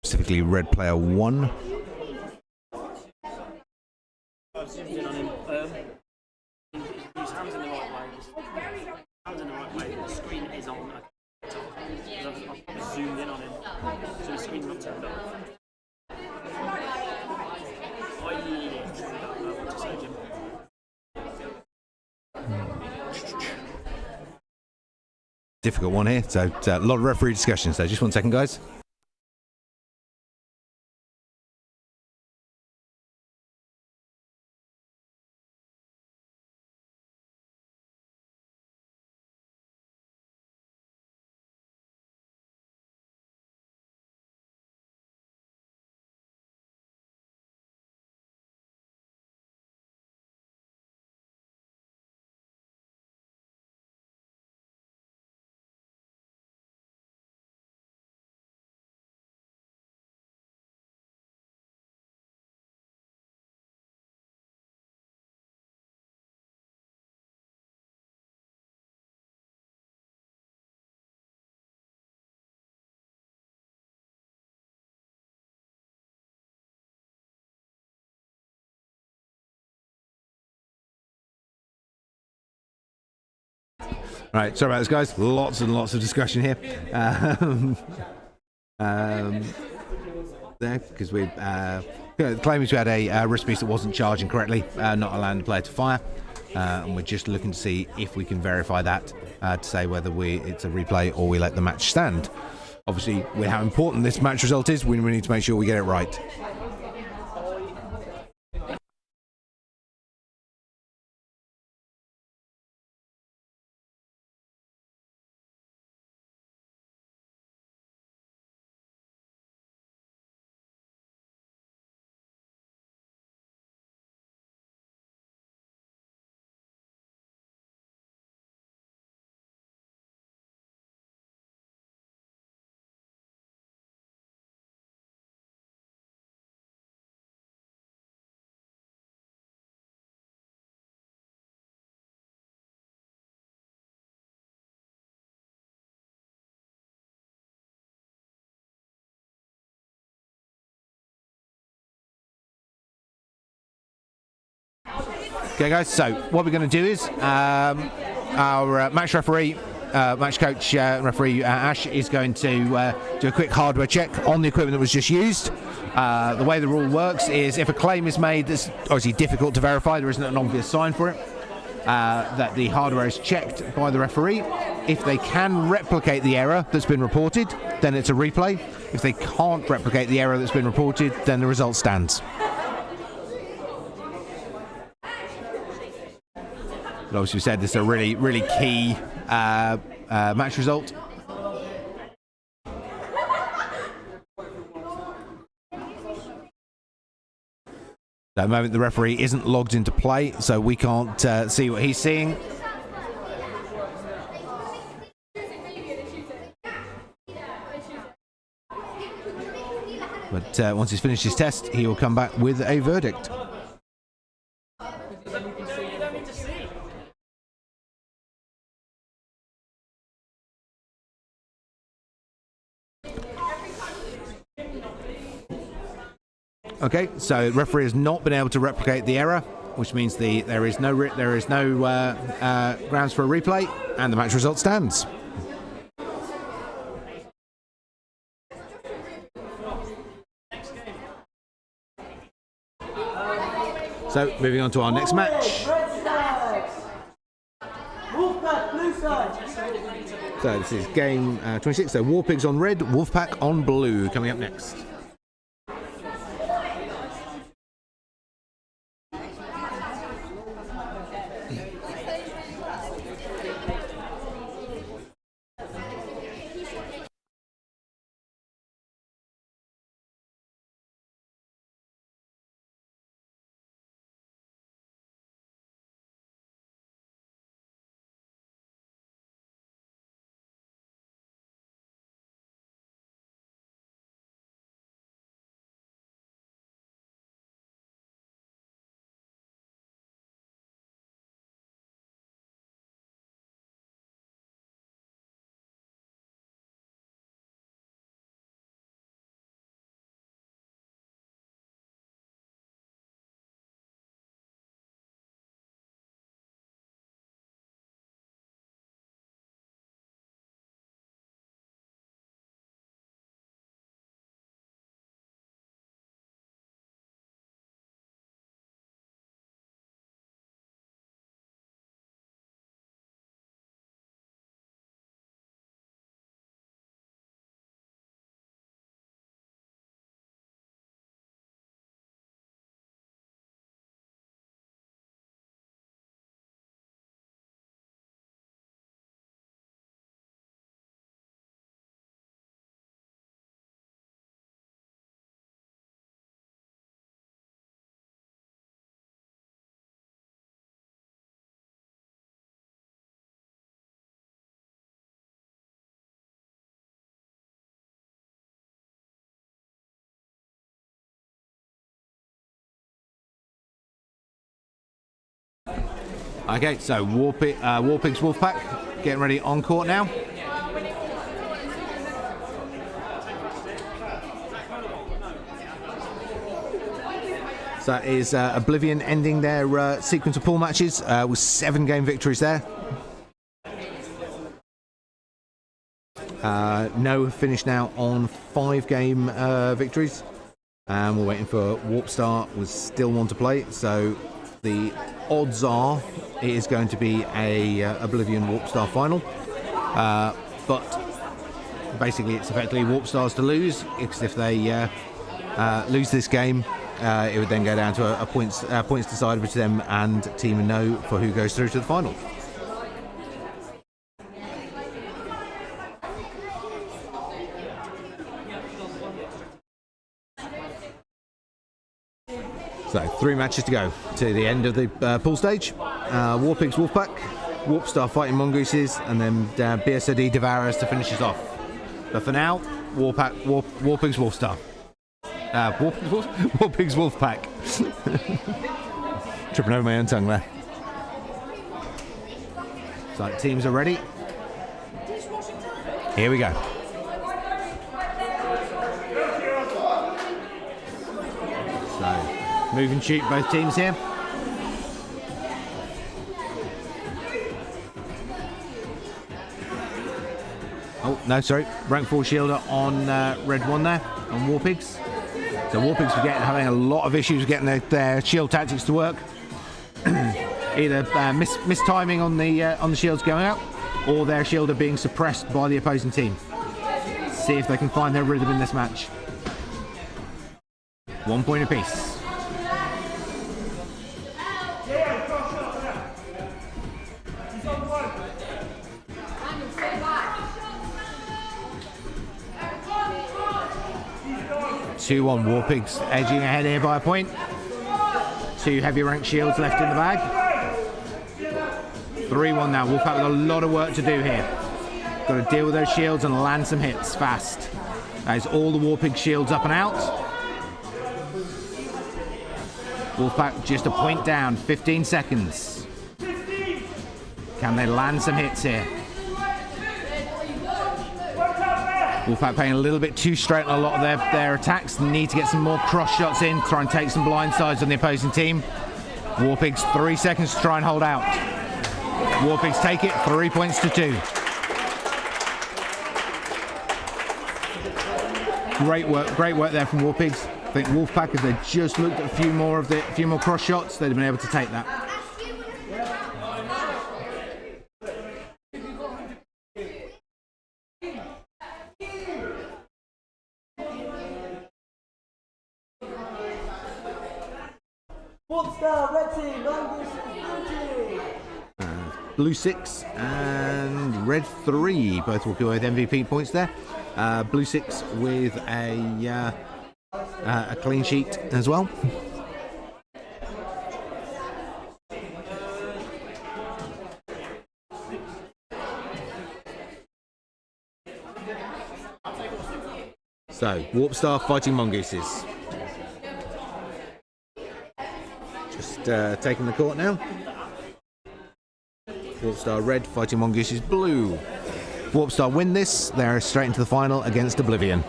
Speaker 1: Specifically, red player 1.
Speaker 4: I've zoomed in on him. His hands in the right way. Hands in the right way. The screen is on. I've zoomed in on him, so the screen's not turned off. I literally don't know what to say, Jim.
Speaker 1: Difficult one here, so a lot of referee discussion. So just 1 second, guys. Right, sorry about this, guys. Lots and lots of discussion here. There, because we the claim is we had a wrist piece that wasn't charging correctly, not allowing the player to fire, and we're just looking to see if we can verify that to say whether it's a replay or we let the match stand. Obviously, with how important this match result is, we need to make sure we get it right. Okay, guys, so what we're going to do is our match referee, match coach, referee Ash is going to do a quick hardware check on the equipment that was just used. The way the rule works is if a claim is made that's obviously difficult to verify, there isn't an obvious sign for it, that the hardware is checked by the referee. If they can replicate the error that's been reported, then it's a replay. If they can't replicate the error that's been reported, then the result stands. But obviously, we said this is a really, really key match result. At the moment, the referee isn't logged into play, so we can't see what he's seeing. But once he's finished his test, he will come back with a verdict. Okay, so the referee has not been able to replicate the error, which means there is no grounds for a replay, and the match result stands. So moving on to our next match. So this is game 26. So War Pigs on red, Wolfpack on blue. Coming up next. Okay, so Warpigs Wolfpack getting ready on court now. So that is Oblivion ending their sequence of pool matches with 7-game victories there. No finished now on 5-game victories. And we're waiting for Warpstar with still one to play. So the odds are it is going to be a Oblivion Warpstar final. But basically it's effectively Warpstars to lose, because if they lose this game, it would then go down to a points decided between them and Team No for who goes through to the final. So 3 matches to go to the end of the pool stage. Warpigs Wolfpack, Warpstar Fighting Mongooses, and then BSOD Devourers to finish us off. But for now, Warpigs Wolfstar. Warpigs Wolfpack. Tripping over my own tongue there. So teams are ready. Here we go. So move and shoot both teams here. Oh, no, sorry. Rank 4 shielder on red 1 there, on Warpigs. So Warpigs are having a lot of issues getting their shield tactics to work. Either mistiming on the shields going out, or their shielder being suppressed by the opposing team. See if they can find their rhythm in this match. 1 point apiece. Two-1 Warpigs edging ahead here by a point. 2 heavy rank shields left in the bag. 3-1 now. Wolfpack with a lot of work to do here. Got to deal with those shields and land some hits fast. That is all the Warpig shields up and out. Wolfpack just a point down, 15 seconds. Can they land some hits here? Wolfpack playing a little bit too straight on a lot of their attacks. Need to get some more cross shots in, try and take some blind sides on the opposing team. Warpigs 3 seconds to try and hold out. Warpigs take it, 3 points to 2. Great work there from Warpigs. I think Wolfpack, if they just looked at a few more cross shots, they'd have been able to take that.
Speaker 2: Warpstar, red team, Mongoose, blue team.
Speaker 1: Blue 6 and red 3 both walking away with MVP points there. Blue 6 with a clean sheet as well. So Warpstar fighting Mongooses. Just taking the court now. Warpstar red fighting Mongooses blue. Warpstar win this, they're straight into the final against Oblivion.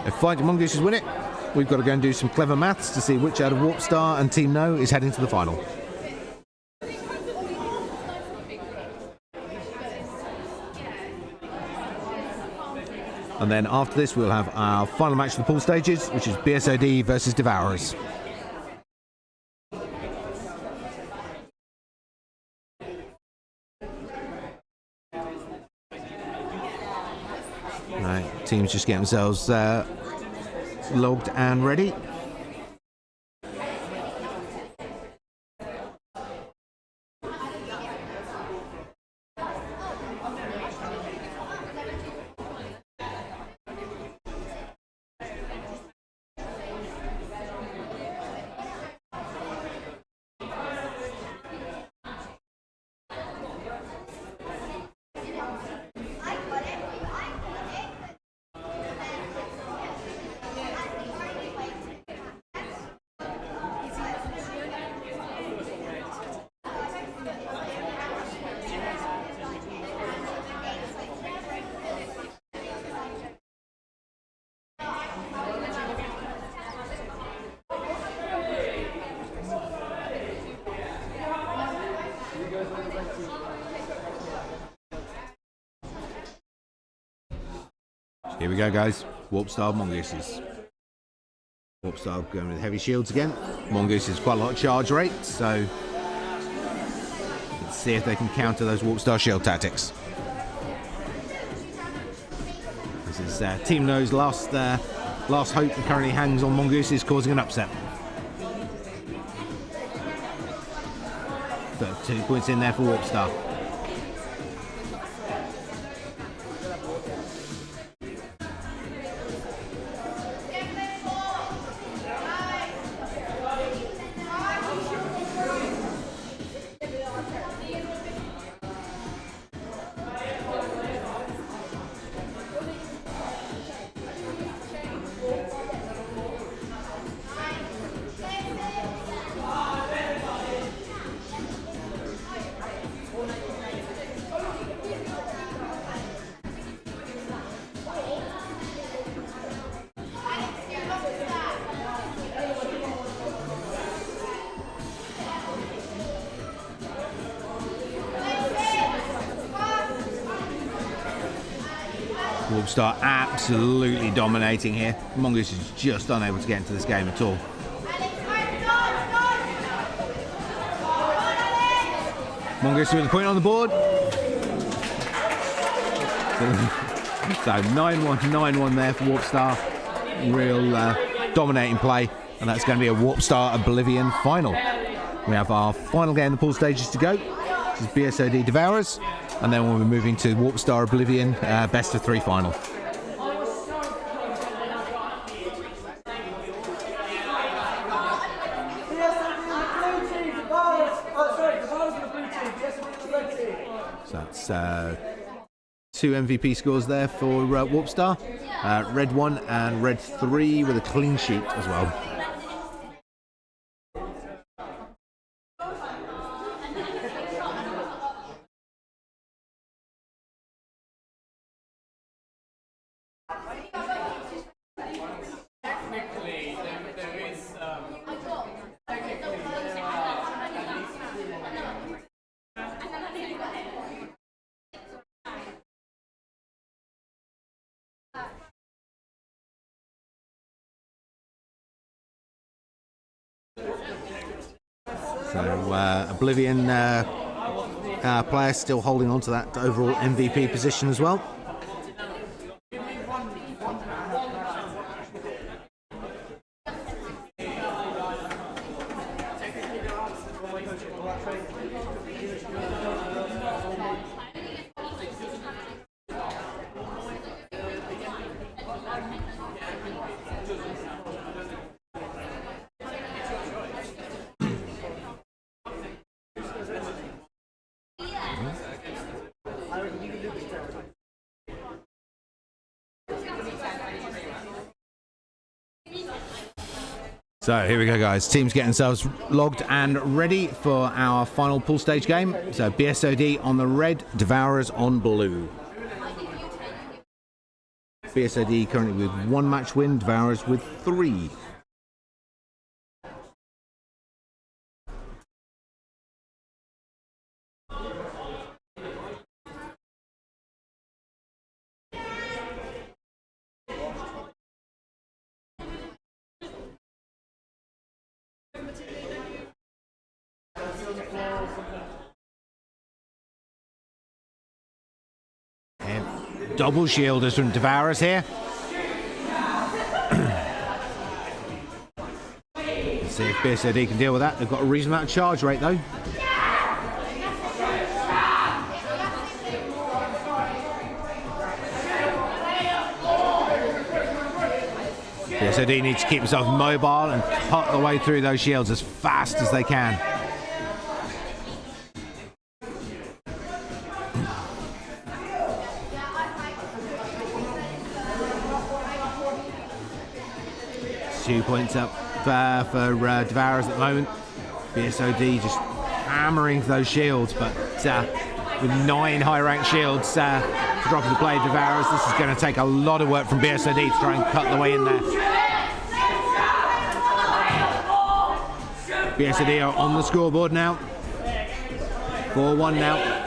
Speaker 1: If Fighting Mongooses win it, we've got to go and do some clever maths to see which out of Warpstar and Team No is heading to the final. And then after this, we'll have our final match of the pool stages, which is BSOD versus Devourers. Right, teams just getting themselves logged and ready. Here we go, guys. Warp Star Mongooses. Warp Star going with heavy shields again. Mongoose is quite a lot of charge rate, so let's see if they can counter those Warp Star shield tactics. This is Team No's last hope, and currently hangs on Mongooses, causing an upset. 32 points in there for Warp Star. Warp Star absolutely dominating here. Mongoose is just unable to get into this game at all. Mongoose with a point on the board. So 9-1, 9-1 there for Warp Star. Real dominating play, and that's going to be a Warp Star Oblivion final. We have our final game in the pool stages to go. This is BSOD Devourers, and then we'll be moving to Warp Star Oblivion best of 3 final. So that's 2 MVP scores there for Warp Star. Red 1 and Red 3 with a clean sheet as well. So Oblivion player still holding on to that overall MVP position as well. So here we go, guys. Teams getting themselves logged and ready for our final pool stage game. So BSOD on the red, Devourers on blue. BSOD currently with 1 match win, Devourers with 3. Double shielders from Devourers here. Let's see if BSOD can deal with that. They've got a reasonable amount of charge rate though. BSOD needs to keep themselves mobile and cut the way through those shields as fast as they can. Two points up for Devourers at the moment. BSOD just hammering those shields, but with 9 high-ranked shields to drop into play, Devourers, this is going to take a lot of work from BSOD to try and cut the way in there. BSOD are on the scoreboard now. 4-1 now.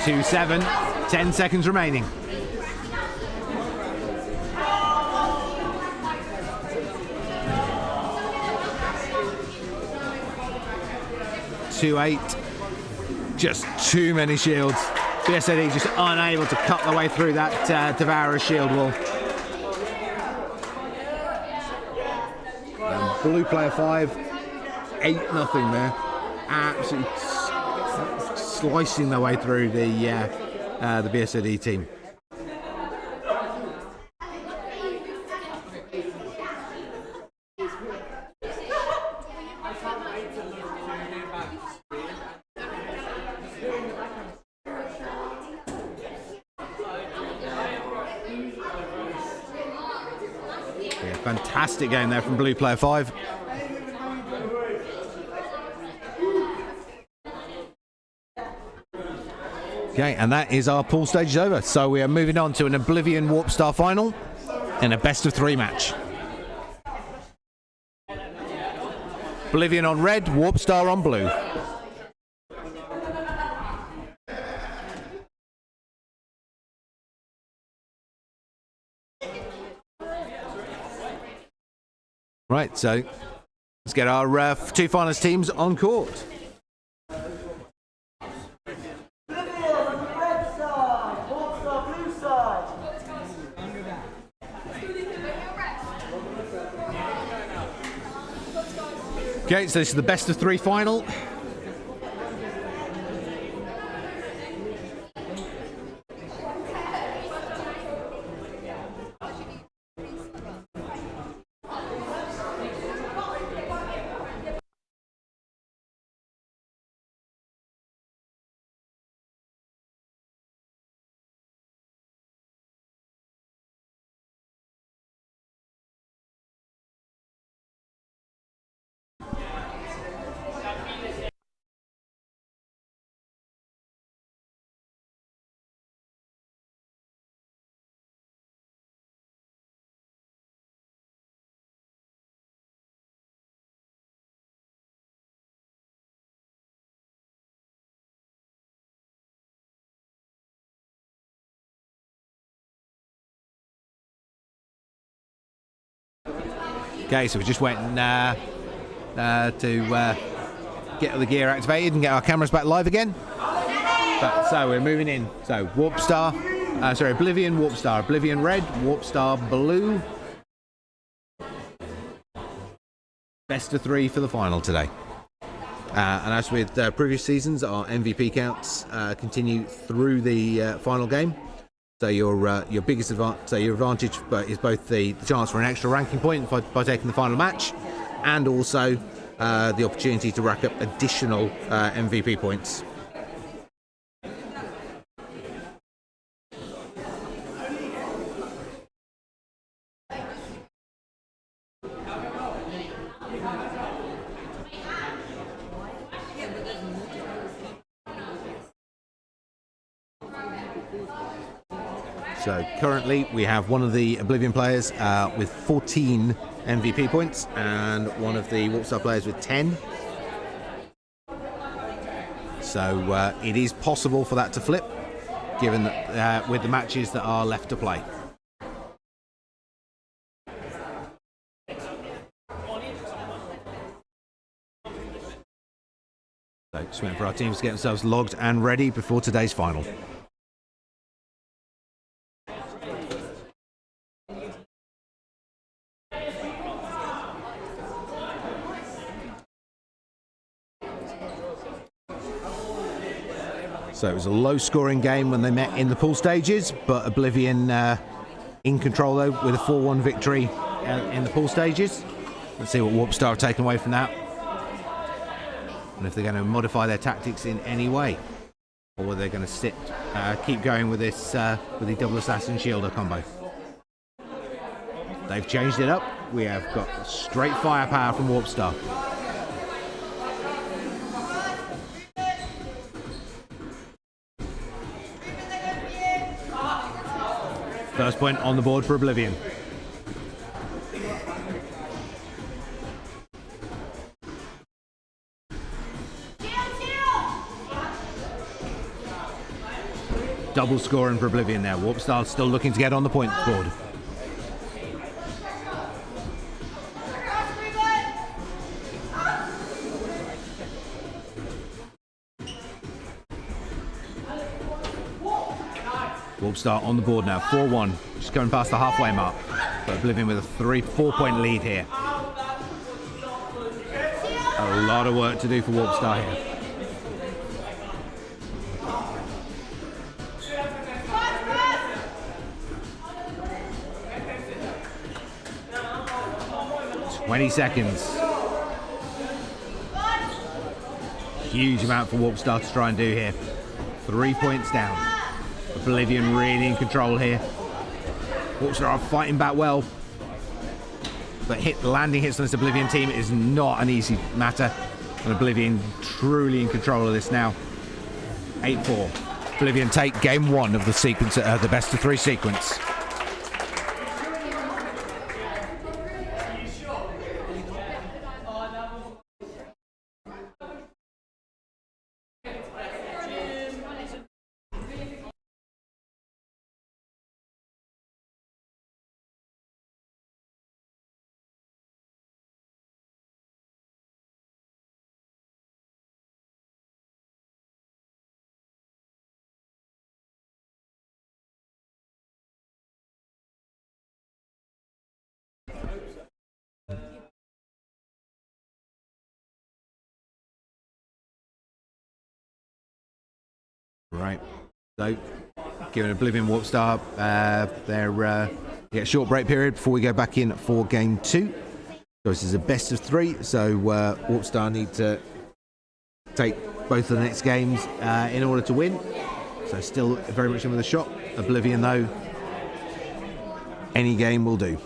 Speaker 1: 2-7. 10 seconds remaining. 2-8. Just too many shields. BSAD just unable to cut the way through that Devourer shield wall. Blue player 5, 8-0 there. Absolutely slicing their way through the BSAD team. Fantastic game there from Blue Player 5. Okay, and that is our pool stages over. So we are moving on to an Oblivion Warp Star final in a best of 3 match. Oblivion on red, Warp Star on blue. Right, so let's get our 2 finalist teams on court. Okay, so this is the best of 3 final. Okay, so we just went to get all the gear activated and get our cameras back live again. So we're moving in. So Warp Star, Oblivion, Warp Star, Oblivion red, Warp Star blue. Best of 3 for the final today. And as with previous seasons, our MVP counts continue through the final game. So your biggest advantage, your advantage is both the chance for an extra ranking point by taking the final match, and also the opportunity to rack up additional MVP points. So currently we have one of the Oblivion players with 14 MVP points and one of the Warp Star players with 10. So it is possible for that to flip, given that with the matches that are left to play. So just waiting for our teams to get themselves logged and ready before today's final. So it was a low-scoring game when they met in the pool stages, but Oblivion in control, though, with a 4-1 victory in the pool stages. Let's see what Warp Star have taken away from that, and if they're going to modify their tactics in any way, or whether they're going to keep going with this with the double assassin shielder combo. They've changed it up. We have got straight firepower from Warp Star. First point on the board for Oblivion. double scoring for Oblivion there. Warpstar still looking to get on the point board. Warpstar on the board now, 4-1, just going past the halfway mark. But Oblivion with a 3-4 point lead here. A lot of work to do for Warpstar here. "20 seconds. Huge amount for Warpstar to try and do here. 3 points down. Oblivion really in control here. Warpstar are fighting back well. But landing hits on this Oblivion team is not an easy matter. And Oblivion truly in control of this now. 8-4. Oblivion take game 1 of the sequence, the best of 3 sequence. Right, so giving Oblivion Warpstar get a short break period before we go back in for game 2. So this is a best of 3, so Warpstar need to take both of the next games in order to win. So still very much in with a shot. Oblivion though, any game will do.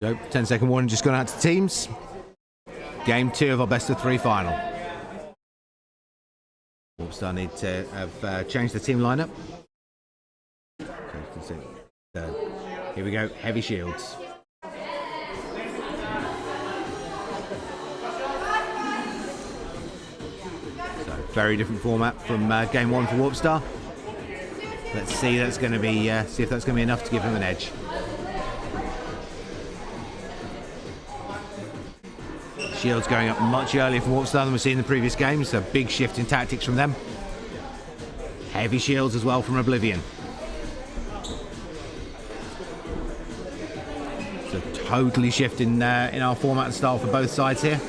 Speaker 1: So 10-second warning just gone out to teams. Game 2 of our best of 3 final. Warpstar need to have changed the team lineup. Here we go, heavy shields. So very different format from game 1 for Warpstar. Let's see that's going to be see if that's going to be enough to give him an edge. Shields going up much earlier for Warpstar than we've seen in the previous games, so big shift in tactics from them. Heavy shields as well from Oblivion. So totally shift in our format and style for both sides here.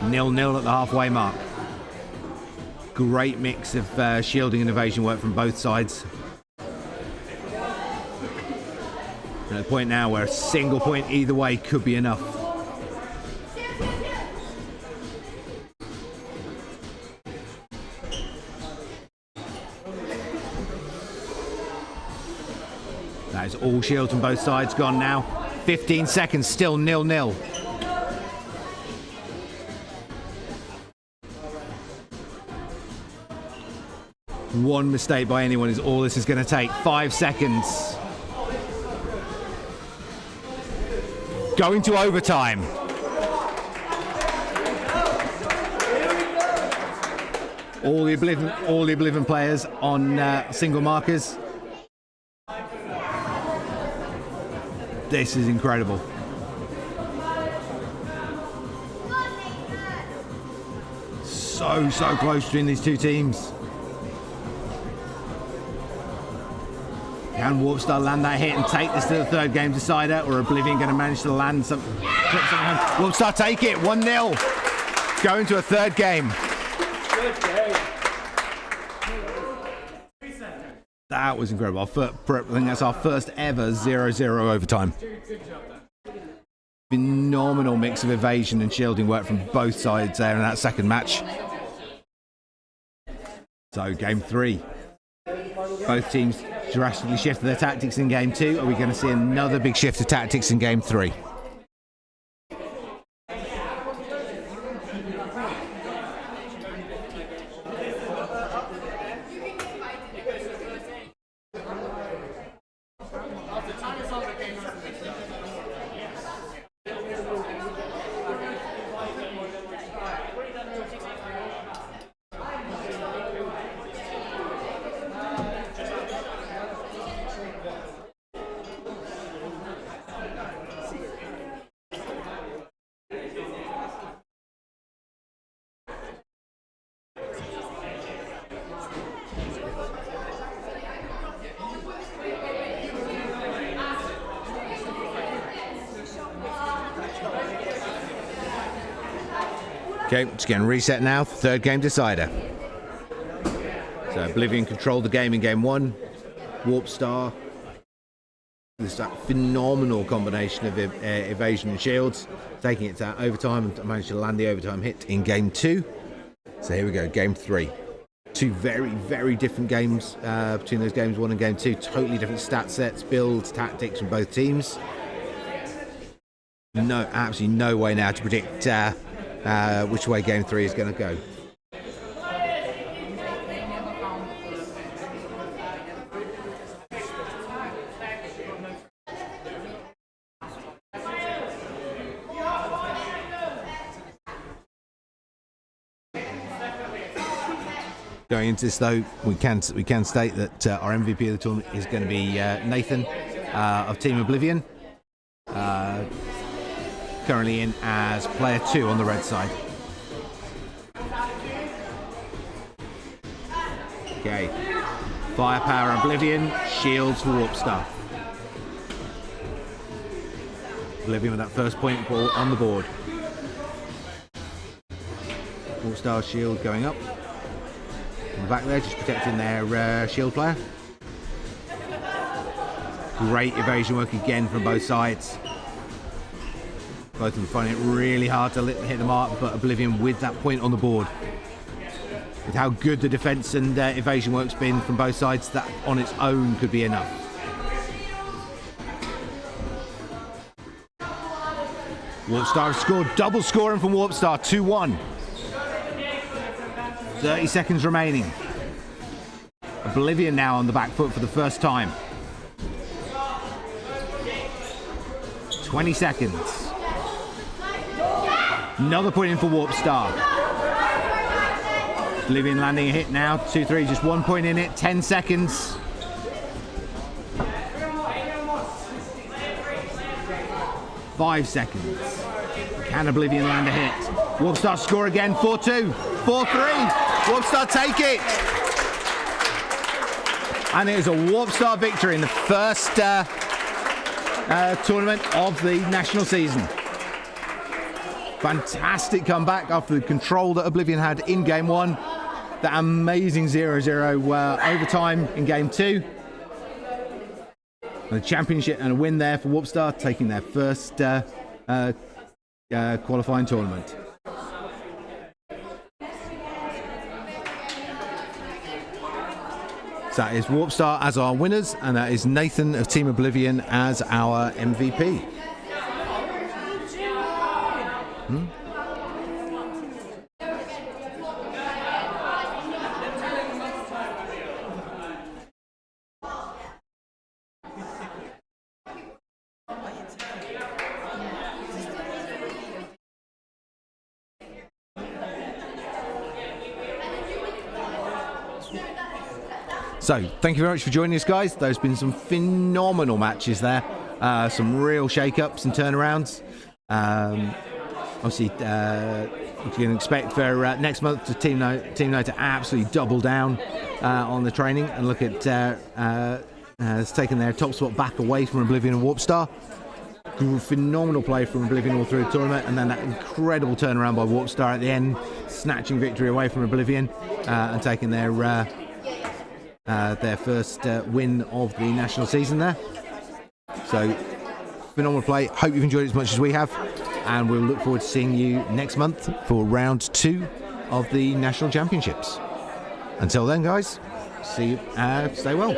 Speaker 1: Nil-nil at the halfway mark. Great mix of shielding and evasion work from both sides. At the point now where a single point either way could be enough. That is all shields on both sides gone now. 15 seconds, still 0-0. One mistake by anyone is all this is going to take. 5 seconds. Going to overtime. All the Oblivion players on single markers. This is incredible. So close between these two teams. Can Warpstar land that hit and take this to the third game decider, or Oblivion going to manage to land something? Warpstar take it, 1-0. Going to a third game. That was incredible. I think that's our first ever 0-0 overtime. Phenomenal mix of evasion and shielding work from both sides there in that second match. So game 3. Both teams drastically shifted their tactics in game 2. Are we going to see another big shift of tactics in game 3? Okay, it's getting reset now. Third game decider. So Oblivion controlled the game in game 1. Warp Star. This phenomenal combination of evasion and shields, taking it to overtime and managed to land the overtime hit in game 2. So here we go, game 3. Two very, very different games between those games 1 and game 2. Totally different stat sets, builds, tactics from both teams. No, absolutely no way now to predict which way game 3 is going to go. Going into this though, we can state that our MVP of the tournament is going to be Nathan of Team Oblivion, currently in as player 2 on the red side. Okay, firepower Oblivion, shields for Warp Star. Oblivion with that first point ball on the board. Warp Star shield going up. In the back there, just protecting their shield player. Great evasion work again from both sides. Both of them finding it really hard to hit the mark, but Oblivion with that point on the board. With how good the defense and evasion work's been from both sides, that on its own could be enough. Warp Star has scored, double scoring from Warp Star, 2-1. 30 seconds remaining. Oblivion now on the back foot for the first time. 20 seconds. Another point in for Warp Star. Oblivion landing a hit now. 2-3, just 1 point in it. 10 seconds. 5 seconds. Can Oblivion land a hit? Warp Star score again. 4-2. 4-3. Warp Star take it. And it is a Warp Star victory in the first tournament of the national season. Fantastic comeback after the control that Oblivion had in game 1. That amazing 0-0 overtime in game 2. And a championship and a win there for Warp Star, taking their first qualifying tournament. So that is Warp Star as our winners, and that is Nathan of Team Oblivion as our MVP. So, thank you very much for joining us, guys. There's been some phenomenal matches there. Some real shake-ups and turnarounds. Obviously, you can expect for next month to Team No to absolutely double down on the training and look at it's taken their top spot back away from Oblivion and Warp Star. Phenomenal play from Oblivion all through the tournament, and then that incredible turnaround by Warp Star at the end, snatching victory away from Oblivion and taking their their first win of the national season there. So, phenomenal play. Hope you've enjoyed it as much as we have, and we'll look forward to seeing you next month for round 2 of the national championships. Until then, guys, stay well.